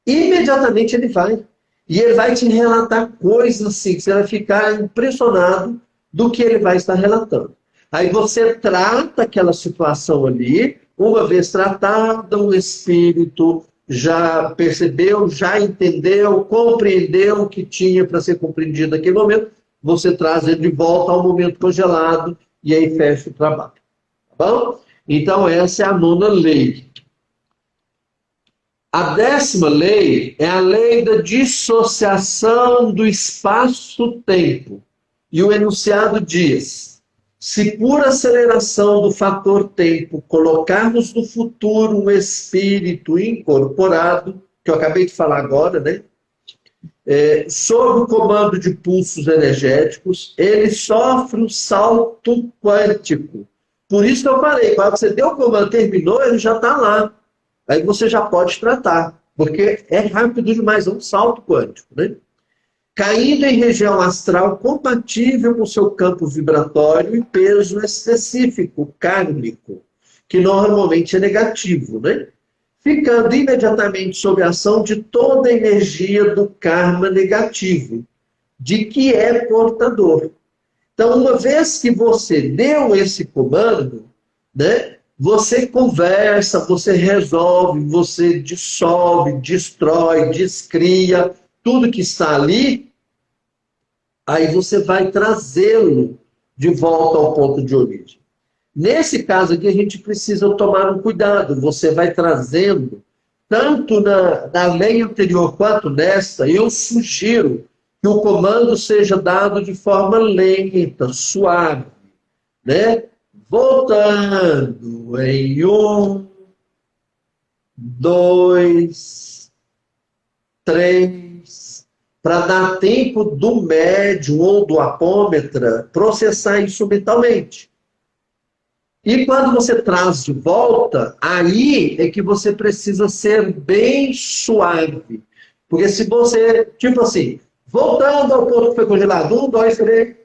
B: Imediatamente ele vai. E ele vai te relatar coisas assim, que você vai ficar impressionado do que ele vai estar relatando. Aí você trata aquela situação ali, uma vez tratada, o espírito já percebeu, já entendeu, compreendeu o que tinha para ser compreendido naquele momento, você traz ele de volta ao momento congelado e aí fecha o trabalho. Tá bom? Então essa é a 9ª lei. A 10ª lei é a lei da dissociação do espaço-tempo. E o enunciado diz: Se por aceleração do fator tempo colocarmos no futuro um espírito incorporado, que eu acabei de falar agora, né? Sob o comando de pulsos energéticos, ele sofre um salto quântico. Por isso que eu falei, quando você deu o comando, terminou, ele já está lá. Aí você já pode tratar, porque é rápido demais, é um salto quântico, né? Caindo em região astral compatível com seu campo vibratório e peso específico, kármico, que normalmente é negativo, né? Ficando imediatamente sob a ação de toda a energia do karma negativo, de que é portador. Então, uma vez que você deu esse comando, né, você conversa, você resolve, você dissolve, destrói, descria, tudo que está ali, aí você vai trazê-lo de volta ao ponto de origem. Nesse caso aqui, a gente precisa tomar um cuidado. Você vai trazendo, tanto na lei anterior quanto nesta, eu sugiro que o comando seja dado de forma lenta, suave, né? Voltando em 1, 2, 3, para dar tempo do médium ou do apômetra processar isso mentalmente. E quando você traz de volta, aí é que você precisa ser bem suave. Porque se você, tipo assim, voltando ao ponto que foi congelado, 1, 2, 3,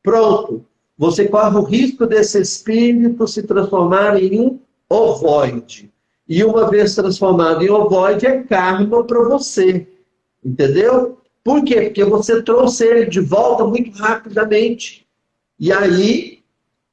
B: pronto. Você corre o risco desse espírito se transformar em um ovoide. E uma vez transformado em ovoide, é karma para você. Entendeu? Por quê? Porque você trouxe ele de volta muito rapidamente. E aí,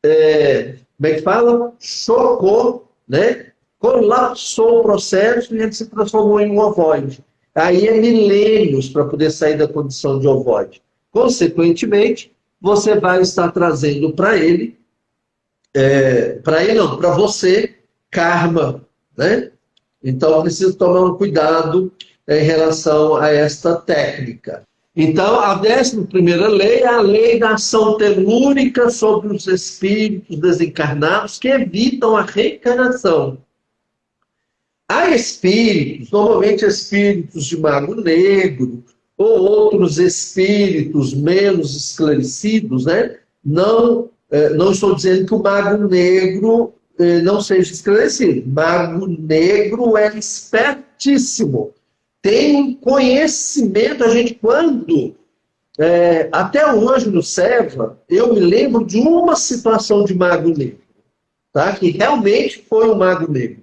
B: como é que fala? Chocou, né? Colapsou o processo e ele se transformou em um ovoide. Aí é milênios para poder sair da condição de ovoide. Consequentemente, você vai estar trazendo para ele, para você, karma, né? Então, precisa tomar um cuidado em relação a esta técnica. Então, a 11ª lei é a lei da ação telúrica sobre os espíritos desencarnados que evitam a reencarnação. Há espíritos, normalmente espíritos de mago negro, ou outros espíritos menos esclarecidos, né? Não estou dizendo que o mago negro não seja esclarecido. Mago negro é espertíssimo. Tem um conhecimento, a gente quando... até hoje no SEVA, eu me lembro de uma situação de mago negro, tá? Que realmente foi um mago negro.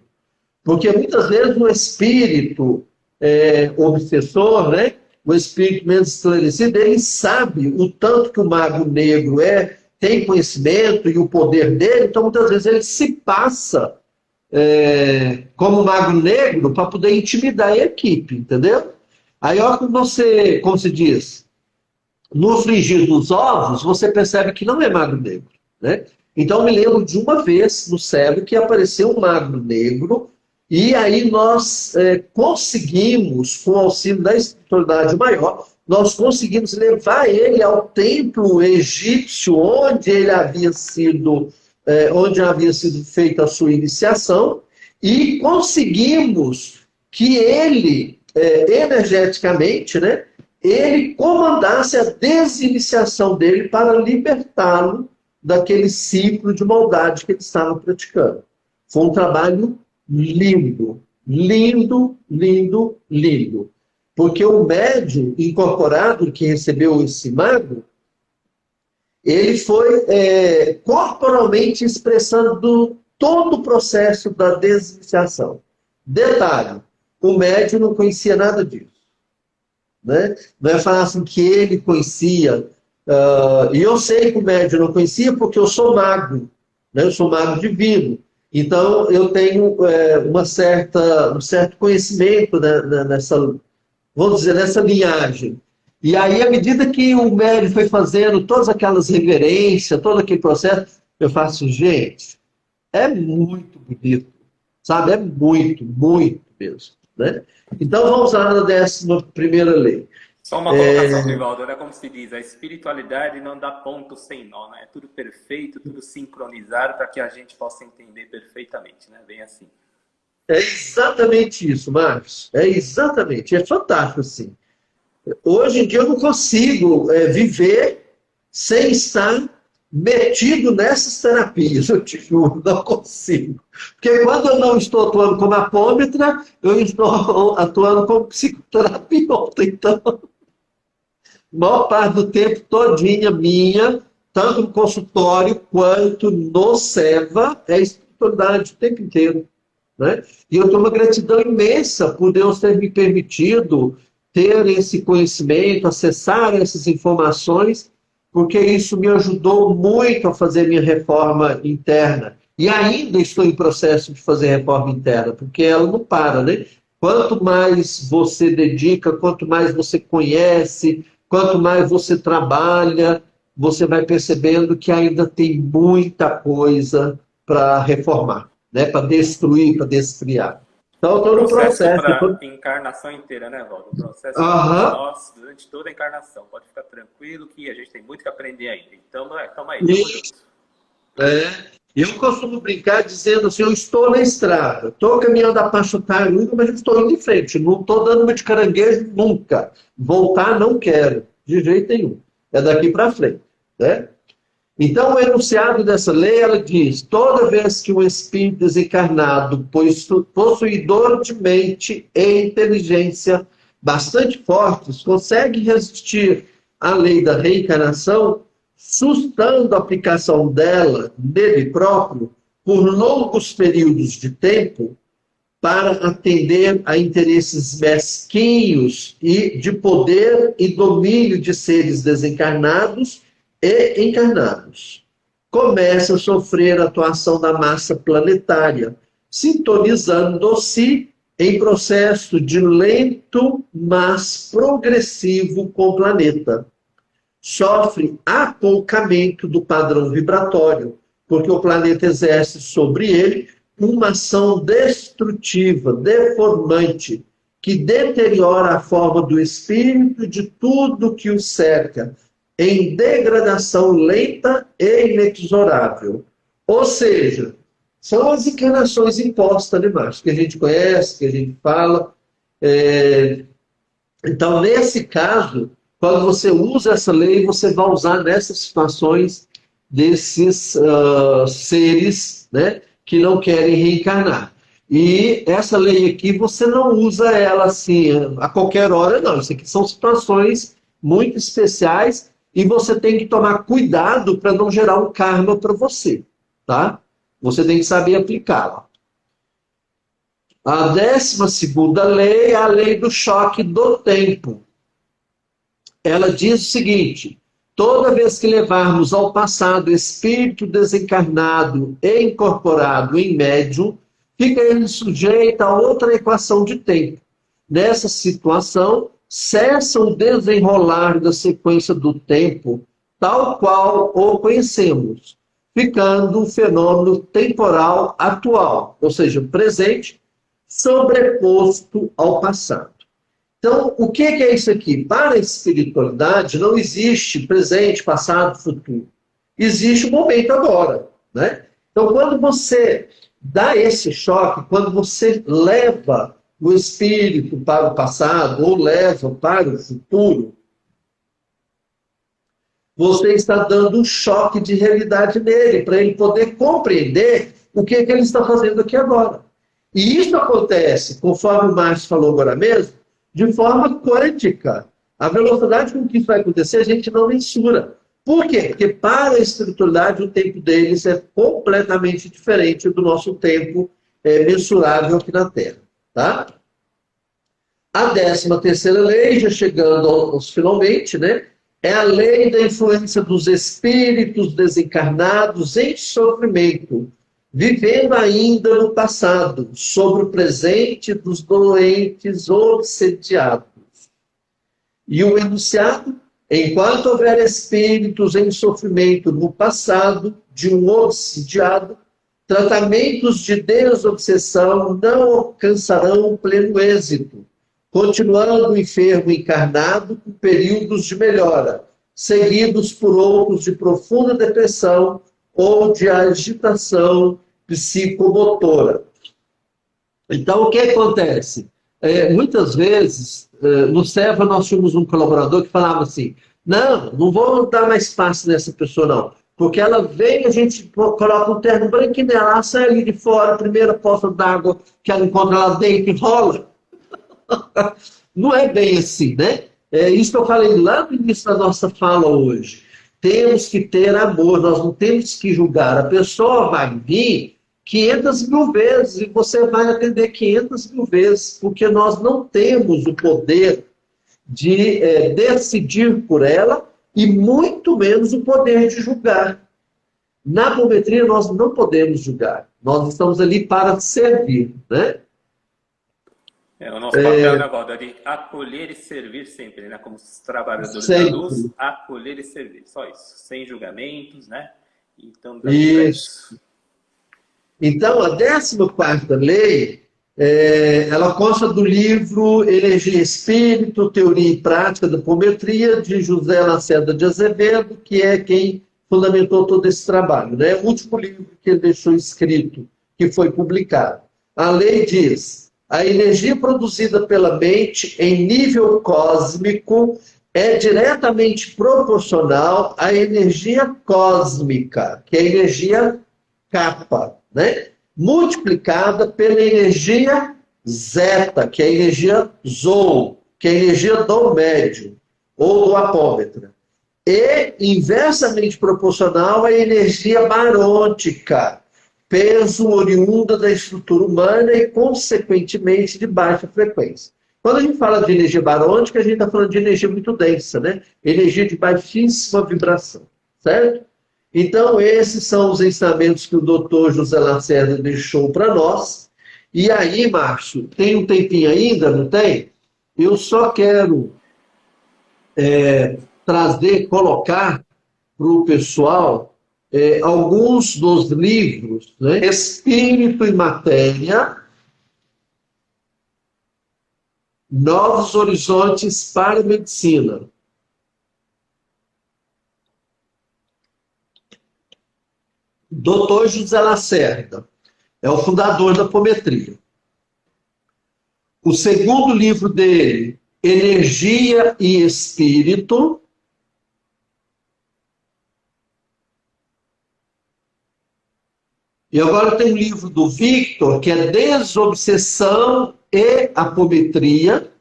B: Porque muitas vezes o espírito obsessor, né? O espírito menos esclarecido, ele sabe o tanto que o mago negro tem conhecimento e o poder dele, então muitas vezes ele se passa como mago negro para poder intimidar a equipe, entendeu? Aí, ó, como se diz, no frigir dos ovos, você percebe que não é mago negro, né? Então, me lembro de uma vez no céu que apareceu um mago negro e aí nós conseguimos, com o auxílio da espiritualidade maior, nós conseguimos levar ele ao templo egípcio onde ele havia sido feita a sua iniciação, e conseguimos que ele, energeticamente, né, ele comandasse a desiniciação dele para libertá-lo daquele ciclo de maldade que ele estava praticando. Foi um trabalho lindo, lindo, lindo, lindo. Porque o médium incorporado que recebeu esse mago, ele foi corporalmente expressando todo o processo da desiniciação. Detalhe, o médium não conhecia nada disso. Né? Não é falar assim que ele conhecia, e eu sei que o médium não conhecia porque eu sou mago, né? Eu sou mago divino. Então, eu tenho um certo conhecimento, né, vamos dizer, nessa linhagem. E aí, à medida que o médium foi fazendo todas aquelas reverências, todo aquele processo, eu faço, gente, é muito bonito, sabe? É muito, muito mesmo. Né? Então, vamos lá na 11ª lei.
A: Só uma colocação, Rivaldo, né? Como se diz, a espiritualidade não dá ponto sem nó, né? É tudo perfeito, tudo sincronizado para que a gente possa entender perfeitamente, né? Bem assim.
B: É exatamente isso, Marcos. É exatamente. É fantástico, assim. Hoje em dia eu não consigo viver sem estar metido nessas terapias, eu te juro, não consigo. Porque quando eu não estou atuando como apômetra, eu estou atuando como psicoterapeuta. Então, a maior parte do tempo todinha minha, tanto no consultório quanto no SEVA, é espiritualidade o tempo inteiro. Né? E eu tenho uma gratidão imensa por Deus ter me permitido ter esse conhecimento, acessar essas informações, porque isso me ajudou muito a fazer minha reforma interna. E ainda estou em processo de fazer reforma interna, porque ela não para, né? Quanto mais você dedica, quanto mais você conhece, quanto mais você trabalha, você vai percebendo que ainda tem muita coisa para reformar, né? Para destruir, para descriar. Então, estou no
A: Processo
B: processo.
A: para encarnação inteira, né, Valdo? O processo para todos
B: Aham.
A: nós durante toda a encarnação. Pode ficar tranquilo que a gente tem muito que aprender ainda. Então, tamo aí, tamo
B: E
A: junto.
B: eu costumo brincar dizendo assim, eu estou na estrada, estou caminhando a passo tartaruga, mas eu estou indo em frente, não estou dando uma de caranguejo nunca. Voltar não quero, de jeito nenhum. É daqui para frente, né? Então, o enunciado dessa lei, ela diz, toda vez que um espírito desencarnado, possuidor de mente e inteligência bastante fortes, consegue resistir à lei da reencarnação, sustando a aplicação dela nele próprio por longos períodos de tempo, para atender a interesses mesquinhos e de poder e domínio de seres desencarnados e encarnados. Começa a sofrer a atuação da massa planetária, sintonizando-se em processo de lento, mas progressivo com o planeta. Sofre apoucamento do padrão vibratório, porque o planeta exerce sobre ele uma ação destrutiva, deformante, que deteriora a forma do espírito de tudo que o cerca, em degradação lenta e inexorável. Ou seja, são as encarnações impostas, né, Márcio? Que a gente conhece, que a gente fala. Então, nesse caso, quando você usa essa lei, você vai usar nessas situações desses seres, né, que não querem reencarnar. E essa lei aqui, você não usa ela assim a qualquer hora, não. Isso aqui são situações muito especiais e você tem que tomar cuidado para não gerar um karma para você, tá? Você tem que saber aplicá-la. A 12ª lei é a lei do choque do tempo. Ela diz o seguinte: toda vez que levarmos ao passado espírito desencarnado e incorporado em médium, fica ele sujeito a outra equação de tempo. Nessa situação, cessa o desenrolar da sequência do tempo, tal qual o conhecemos, ficando o fenômeno temporal atual, ou seja, presente, sobreposto ao passado. Então, o que é isso aqui? Para a espiritualidade, não existe presente, passado, futuro. Existe o momento agora, né? Então, quando você dá esse choque, quando você leva o espírito para o passado ou leva para o futuro, você está dando um choque de realidade nele, para ele poder compreender o que ele está fazendo aqui agora. E isso acontece, conforme o Márcio falou agora mesmo, de forma quântica. A velocidade com que isso vai acontecer, a gente não mensura. Por quê? Porque para a espiritualidade, o tempo deles é completamente diferente do nosso tempo mensurável aqui na Terra. Tá? A 13ª lei, já chegando aos finalmente, né, é a lei da influência dos espíritos desencarnados em sofrimento, vivendo ainda no passado, sobre o presente dos doentes obsediados. E o enunciado: enquanto houver espíritos em sofrimento no passado de um obsediado, tratamentos de desobsessão não alcançarão pleno êxito, continuando o enfermo encarnado com períodos de melhora, seguidos por outros de profunda depressão ou de agitação psicomotora. Então, o que acontece? Muitas vezes, no SEVA, nós tínhamos um colaborador que falava assim, não vou dar mais espaço nessa pessoa, não. Porque ela vem, a gente coloca um terno branquinho nela, ela sai ali de fora, a primeira poça d'água que ela encontra lá dentro e rola. Não é bem assim, né? É isso que eu falei lá no início da nossa fala hoje. Temos que ter amor, nós não temos que julgar. A pessoa vai vir 500 mil vezes e você vai atender 500 mil vezes, porque nós não temos o poder de decidir por ela e muito menos o poder de julgar. Na apometria nós não podemos julgar, nós estamos ali para servir, né?
A: O nosso papel, né, Valdo, é de acolher e servir sempre, né? Como os trabalhadores da luz, acolher e servir, só isso, sem julgamentos, né? Então,
B: isso. Então, a 14ª lei, ela consta do livro Energia e Espírito, Teoria e Prática da Apometria, de José Lacerda de Azevedo, que é quem fundamentou todo esse trabalho, né? O último livro que ele deixou escrito, que foi publicado. A lei diz: a energia produzida pela mente em nível cósmico é diretamente proporcional à energia cósmica, que é a energia kappa, né? Multiplicada pela energia zeta, que é a energia zou, que é a energia do médium, ou do apômetra. E inversamente proporcional à energia barôtica, peso oriunda da estrutura humana e, consequentemente, de baixa frequência. Quando a gente fala de energia barônica, a gente está falando de energia muito densa, né? Energia de baixíssima vibração, certo? Então, esses são os ensinamentos que o doutor José Lacerda deixou para nós. E aí, Márcio, tem um tempinho ainda, não tem? Eu só quero colocar para o pessoal alguns dos livros, né? Espírito e Matéria, Novos Horizontes para a Medicina. Dr. José Lacerda é o fundador da apometria. O segundo livro dele, Energia e Espírito. E agora tem um livro do Victor, que é Desobsessão e Apometria.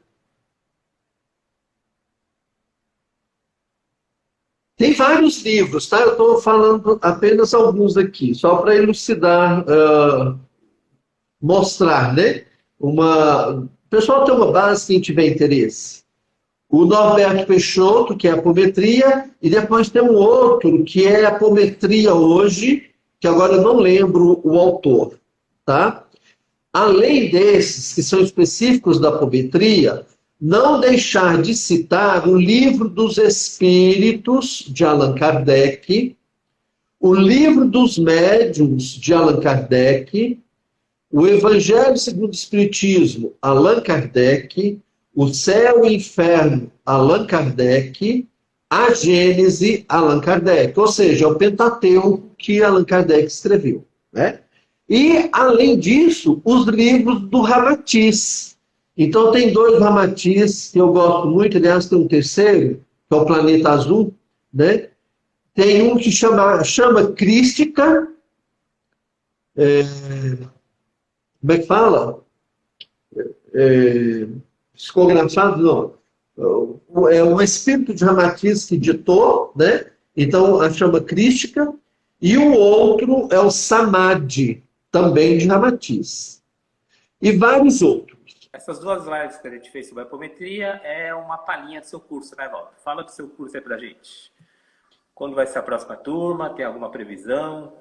B: Tem vários livros, tá? Eu estou falando apenas alguns aqui, só para elucidar, mostrar, né? O pessoal tem uma base, quem tiver interesse. O Norberto Peixoto, que é Apometria, e depois tem um outro, que é Apometria Hoje, que agora eu não lembro o autor, tá? Além desses, que são específicos da apometria, não deixar de citar o Livro dos Espíritos, de Allan Kardec, o Livro dos Médiuns, de Allan Kardec, o Evangelho segundo o Espiritismo, Allan Kardec, o Céu e o Inferno, Allan Kardec, a Gênese, Allan Kardec, ou seja, o Pentateuco que Allan Kardec escreveu, né? E, além disso, os livros do Ramatiz. Então, tem 2 Ramatiz que eu gosto muito, aliás, tem um terceiro, que é o Planeta Azul, né? Tem um que chama Crística, como é que fala? Psicografado, não. É um espírito de Ramatiz que ditou, né? Então, a chama Crística. E o outro é o Samadhi, também de Ramatiz. E vários outros.
A: Essas 2 lives que a gente fez sobre a apometria é uma palhinha do seu curso, né, Valdo? Fala do seu curso aí pra gente. Quando vai ser a próxima turma? Tem alguma previsão?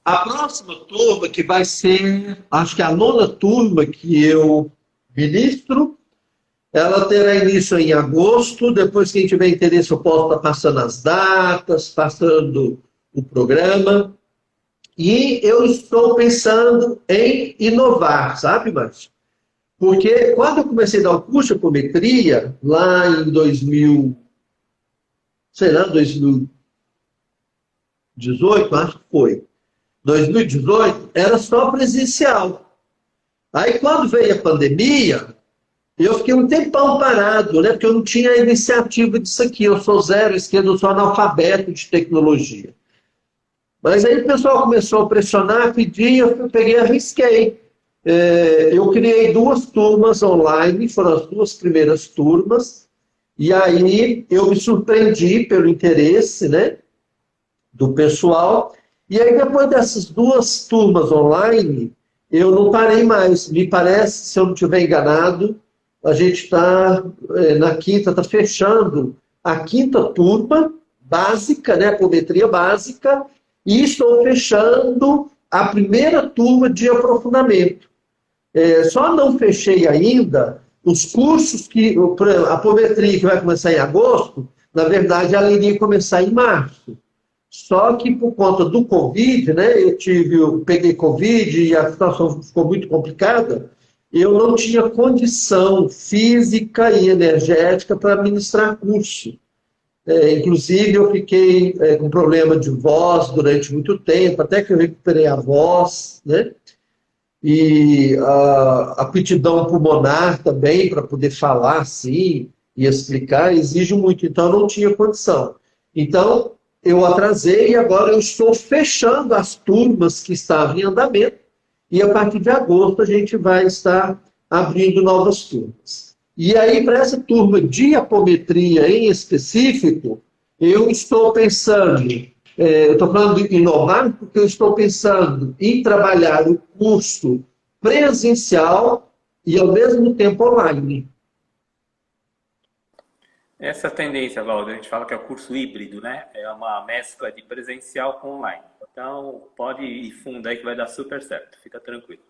B: A próxima turma, que vai ser, acho que a 9ª turma que eu ministro, ela terá início em agosto. Depois, quem tiver interesse, eu posso estar passando as datas, passando o programa. E eu estou pensando em inovar, sabe, Márcio? Porque quando eu comecei a dar o curso de apometria, lá em 2000, sei lá, 2018, acho que foi. 2018, era só presencial. Aí quando veio a pandemia, eu fiquei um tempão parado, né? Porque eu não tinha iniciativa disso aqui. Eu sou zero esquerda, eu sou analfabeto de tecnologia. Mas aí o pessoal começou a pressionar, pedir, eu peguei e arrisquei. Eu criei 2 turmas online, foram as 2 primeiras turmas, e aí eu me surpreendi pelo interesse, né, do pessoal. E aí depois dessas 2 turmas online, eu não parei mais. Me parece, se eu não estiver enganado, a gente está na quinta, está fechando a 5ª turma básica, né, apometria básica, e estou fechando a 1ª turma de aprofundamento. Só não fechei ainda os cursos que, a apometria que vai começar em agosto, na verdade ela iria começar em março. Só que por conta do Covid, né, eu peguei Covid e a situação ficou muito complicada, eu não tinha condição física e energética para ministrar curso. Inclusive, eu fiquei com problema de voz durante muito tempo, até que eu recuperei a voz, né? E a aptidão pulmonar também, para poder falar assim e explicar, exige muito. Então, eu não tinha condição. Então, eu atrasei e agora eu estou fechando as turmas que estavam em andamento. E a partir de agosto a gente vai estar abrindo novas turmas. E aí, para essa turma de apometria em específico, eu estou pensando, eu estou falando de inovar, porque eu estou pensando em trabalhar o curso presencial e, ao mesmo tempo, online.
A: Essa tendência, Valdo, a gente fala que é o curso híbrido, né? É uma mescla de presencial com online. Então, pode ir fundo aí que vai dar super certo. Fica tranquilo.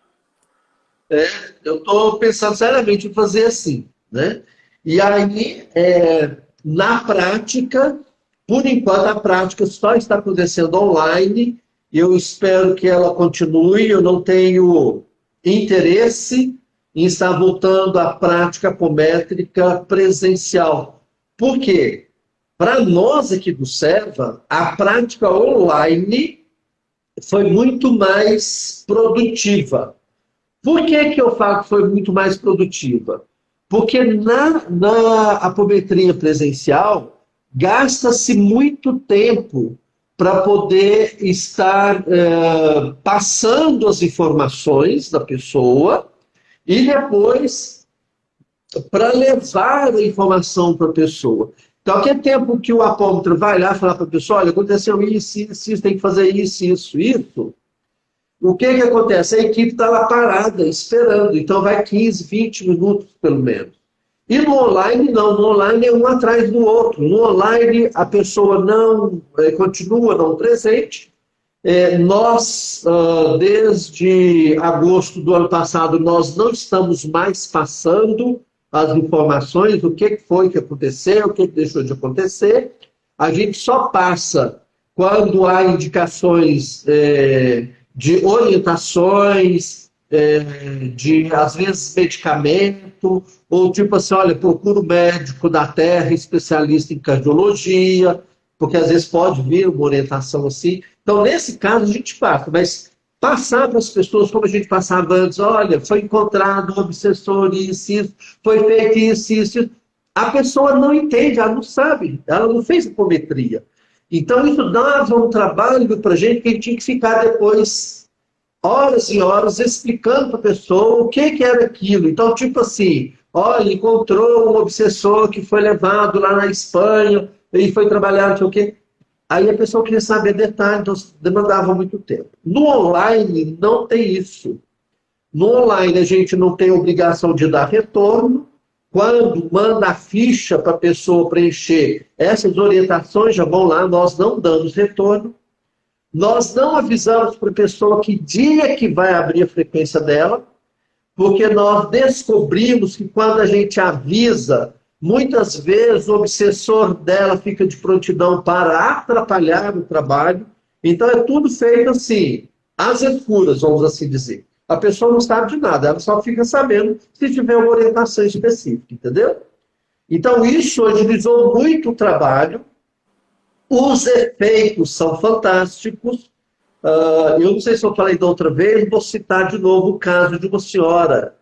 B: Eu estou pensando seriamente em fazer assim, né? E aí, na prática, por enquanto a prática só está acontecendo online, eu espero que ela continue, eu não tenho interesse em estar voltando à prática apométrica presencial. Por quê? Para nós aqui do Serva, a prática online foi muito mais produtiva. Por que eu falo que foi muito mais produtiva? Porque na apometria presencial, gasta-se muito tempo para poder estar passando as informações da pessoa e depois para levar a informação para a pessoa. Então, aquele tempo que o apômetro vai lá falar para a pessoa, olha, aconteceu isso, tem que fazer isso. O que acontece? A equipe está lá parada, esperando. Então, vai 15, 20 minutos, pelo menos. E no online, não. No online é um atrás do outro. No online, a pessoa não continua não presente. Nós, desde agosto do ano passado, nós não estamos mais passando as informações, o que foi que aconteceu, o que deixou de acontecer. A gente só passa quando há indicações de orientações, de, às vezes, medicamento, ou tipo assim, olha, procura o médico da terra, especialista em cardiologia, porque às vezes pode vir uma orientação assim. Então, nesse caso, a gente passa, mas passar para as pessoas como a gente passava antes, olha, foi encontrado um obsessor, isso, foi feito isso. A pessoa não entende, ela não sabe, ela não fez apometria. Então, isso dava um trabalho para a gente que a gente tinha que ficar depois, horas e horas, explicando para a pessoa o que era aquilo. Então, tipo assim, olha, encontrou um obsessor que foi levado lá na Espanha e foi trabalhar, não sei o quê. Aí a pessoa queria saber detalhes, então demandava muito tempo. No online, não tem isso. No online, a gente não tem obrigação de dar retorno. Quando manda a ficha para a pessoa preencher, essas orientações já vão lá, nós não damos retorno. Nós não avisamos para a pessoa que dia que vai abrir a frequência dela, porque nós descobrimos que quando a gente avisa, muitas vezes o obsessor dela fica de prontidão para atrapalhar o trabalho. Então é tudo feito assim, às escuras, vamos assim dizer. a pessoa não sabe de nada, ela só fica sabendo se tiver uma orientação específica, entendeu? Então, isso agilizou muito o trabalho, os efeitos são fantásticos. Eu não sei se eu falei da outra vez, vou citar de novo o caso de uma senhora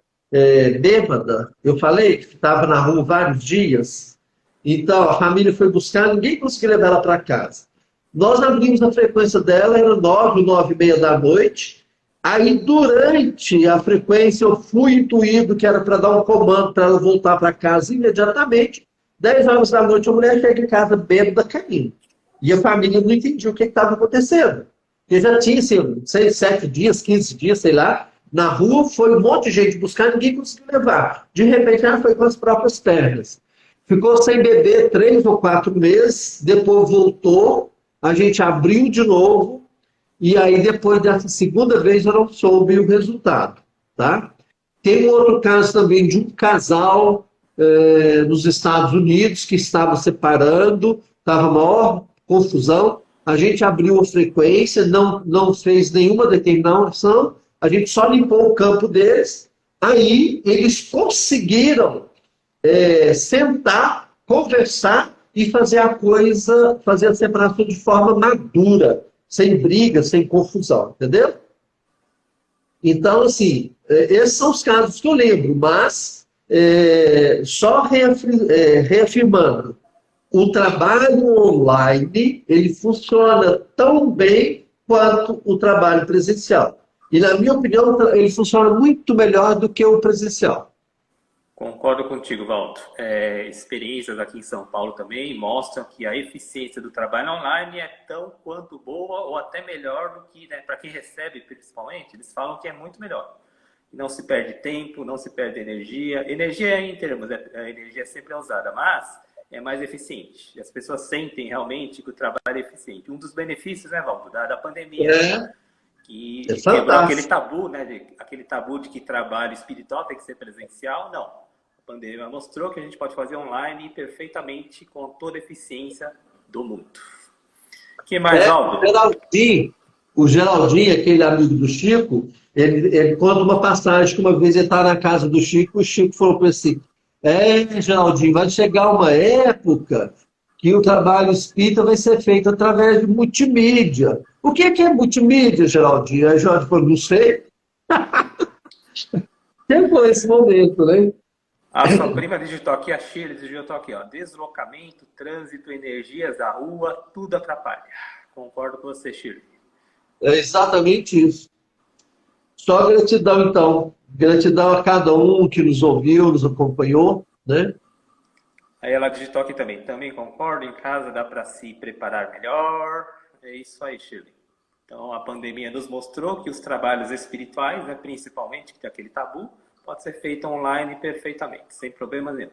B: bêbada. Eu falei que estava na rua vários dias, então a família foi buscar, ninguém conseguiu levar ela para casa. Nós abrimos a frequência dela, era 9, 9h30 da noite. Aí, durante a frequência, eu fui intuído que era para dar um comando para ela voltar para casa imediatamente. 10 horas da noite, a mulher chega em casa bêbada, caindo. E a família não entendia o que estava acontecendo. Porque já tinha, assim, 6, 7 dias, 15 dias, sei lá, na rua, foi um monte de gente buscar, ninguém conseguiu levar. De repente, ela foi com as próprias pernas. Ficou sem beber 3 ou 4 meses, depois voltou, a gente abriu de novo, e aí, depois dessa segunda vez, eu não soube o resultado, tá? Tem um outro caso também de um casal nos Estados Unidos que estava separando, estava maior confusão. A gente abriu a frequência, não fez nenhuma determinação, a gente só limpou o campo deles. Aí, eles conseguiram sentar, conversar e fazer a coisa, fazer a separação de forma madura, sem briga, sem confusão, entendeu? Então, assim, esses são os casos que eu lembro, mas só reafirmando, o trabalho online, ele funciona tão bem quanto o trabalho presencial. E, na minha opinião, ele funciona muito melhor do que o presencial.
A: Concordo contigo, Valdo. Experiências aqui em São Paulo também mostram que a eficiência do trabalho online é tão quanto boa ou até melhor do que, né, para quem recebe, principalmente, eles falam que é muito melhor. Não se perde tempo, não se perde energia. Energia em termos, a energia sempre é usada, mas é mais eficiente. As pessoas sentem realmente que o trabalho é eficiente. Um dos benefícios, né, Valdo, da pandemia, que quebrou aquele tabu, né, aquele tabu de que trabalho espiritual tem que ser presencial, não. A pandemia mostrou que a gente pode fazer online perfeitamente com toda a eficiência do mundo. O que mais, Aldo?
B: O Geraldinho, aquele amigo do Chico, ele conta uma passagem que uma vez ele estava na casa do Chico, o Chico falou para ele assim, Geraldinho, vai chegar uma época que o trabalho espírita vai ser feito através de multimídia. O que é multimídia, Geraldinho? Aí Jorge falou, não sei. Chegou esse momento, né?
A: A sua prima digitou aqui, a Shirley digitou aqui, ó. Deslocamento, trânsito, energias da rua, tudo atrapalha. Concordo com você, Shirley.
B: É exatamente isso. Só gratidão, então. Gratidão a cada um que nos ouviu, nos acompanhou, né?
A: Aí ela digitou aqui também. Também concordo, em casa dá para se preparar melhor. É isso aí, Shirley. Então, a pandemia nos mostrou que os trabalhos espirituais, né, principalmente, que tem aquele tabu, pode ser feito online perfeitamente, sem problema nenhum.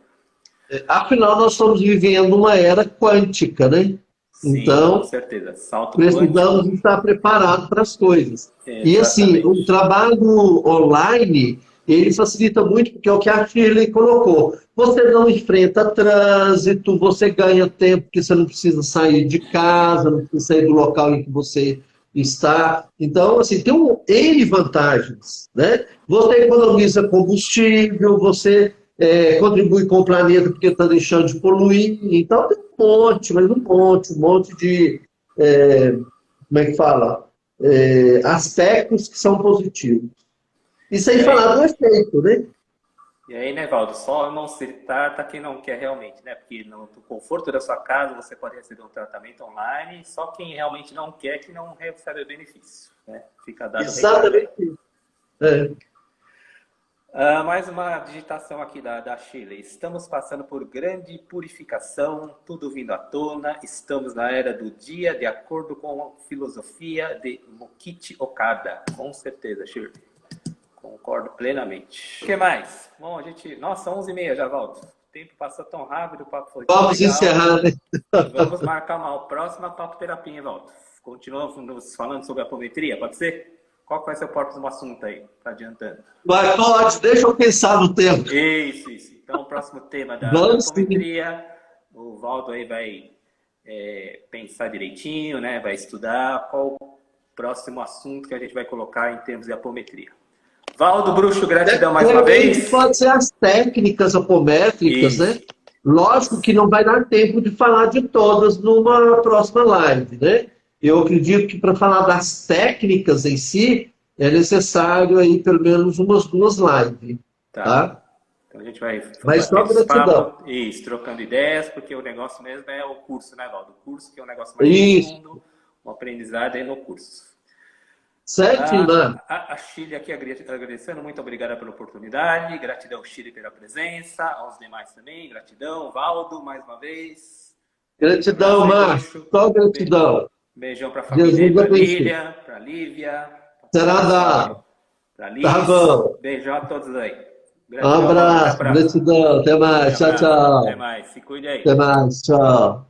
B: Afinal, nós estamos vivendo uma era quântica, né?
A: Sim,
B: então,
A: com certeza. Salto
B: precisamos
A: quântico.
B: estar preparados para as coisas.
A: Exatamente.
B: E assim, o trabalho online, ele facilita muito, porque é o que a Shirley colocou. Você não enfrenta trânsito, você ganha tempo, porque você não precisa sair de casa, não precisa sair do local em que você está. Então, assim, tem N vantagens, né? Você economiza combustível, você contribui com o planeta porque está deixando de poluir. Então, tem um monte, mas um monte de, como é que fala? Aspectos que são positivos. E sem falar do efeito, né?
A: E aí, né, Valdo, só não citar tá quem não quer realmente, né? Porque no conforto da sua casa você pode receber um tratamento online, só quem realmente não quer que não recebe o benefício, né? Fica dado
B: exatamente isso.
A: Mais uma digitação aqui da Shirley. Estamos passando por grande purificação, tudo vindo à tona. Estamos na era do dia, de acordo com a filosofia de Mokichi Okada. Com certeza, Shirley. Concordo plenamente. O que mais? Bom, Nossa, 11h30 já, Valdo. O tempo passou tão rápido, o papo foi tão
B: Vamos
A: legal.
B: encerrar, né?
A: Vamos marcar uma próxima papo terapia, hein, Valdo? Continuamos falando sobre a apometria, pode ser? Qual vai ser o próximo assunto aí? Tá adiantando.
B: Pode, deixa eu pensar no tempo.
A: Isso. Então, o próximo tema da apometria, o Valdo aí vai pensar direitinho, né? Vai estudar qual o próximo assunto que a gente vai colocar em termos de apometria. Valdo Bruxo, gratidão mais
B: De
A: uma
B: repente,
A: vez.
B: pode ser as técnicas apométricas,
A: Isso.
B: né? Lógico que não vai dar tempo de falar de todas numa próxima live, né? Eu acredito que para falar das técnicas em si, é necessário aí pelo menos umas 2 lives, tá?
A: Então a gente vai
B: Mas só
A: bater esse
B: gratidão.
A: papo, isso, trocando ideias, porque o negócio mesmo é o curso, né, Valdo? O curso que é um negócio mais
B: Isso.
A: profundo, o aprendizado é no curso.
B: Certinho, né?
A: A Chile aqui agradecendo, muito obrigada pela oportunidade, gratidão Chile pela presença, aos demais também, gratidão, Valdo, mais uma vez.
B: Gratidão, Márcio. Só gratidão.
A: Beijão para a família,
B: Jesus
A: para
B: abençoe.
A: Lilian, para Lívia,
B: Será dado.
A: para
B: Tá
A: Liz.
B: bom.
A: Beijão a todos aí.
B: Um
A: Gratidão, Valdo. Até a
B: abraço,
A: próxima.
B: gratidão. Até mais.
A: Grande
B: Tchau,
A: abraço. Até
B: tchau.
A: mais. Se cuide aí.
B: Até mais. Tchau.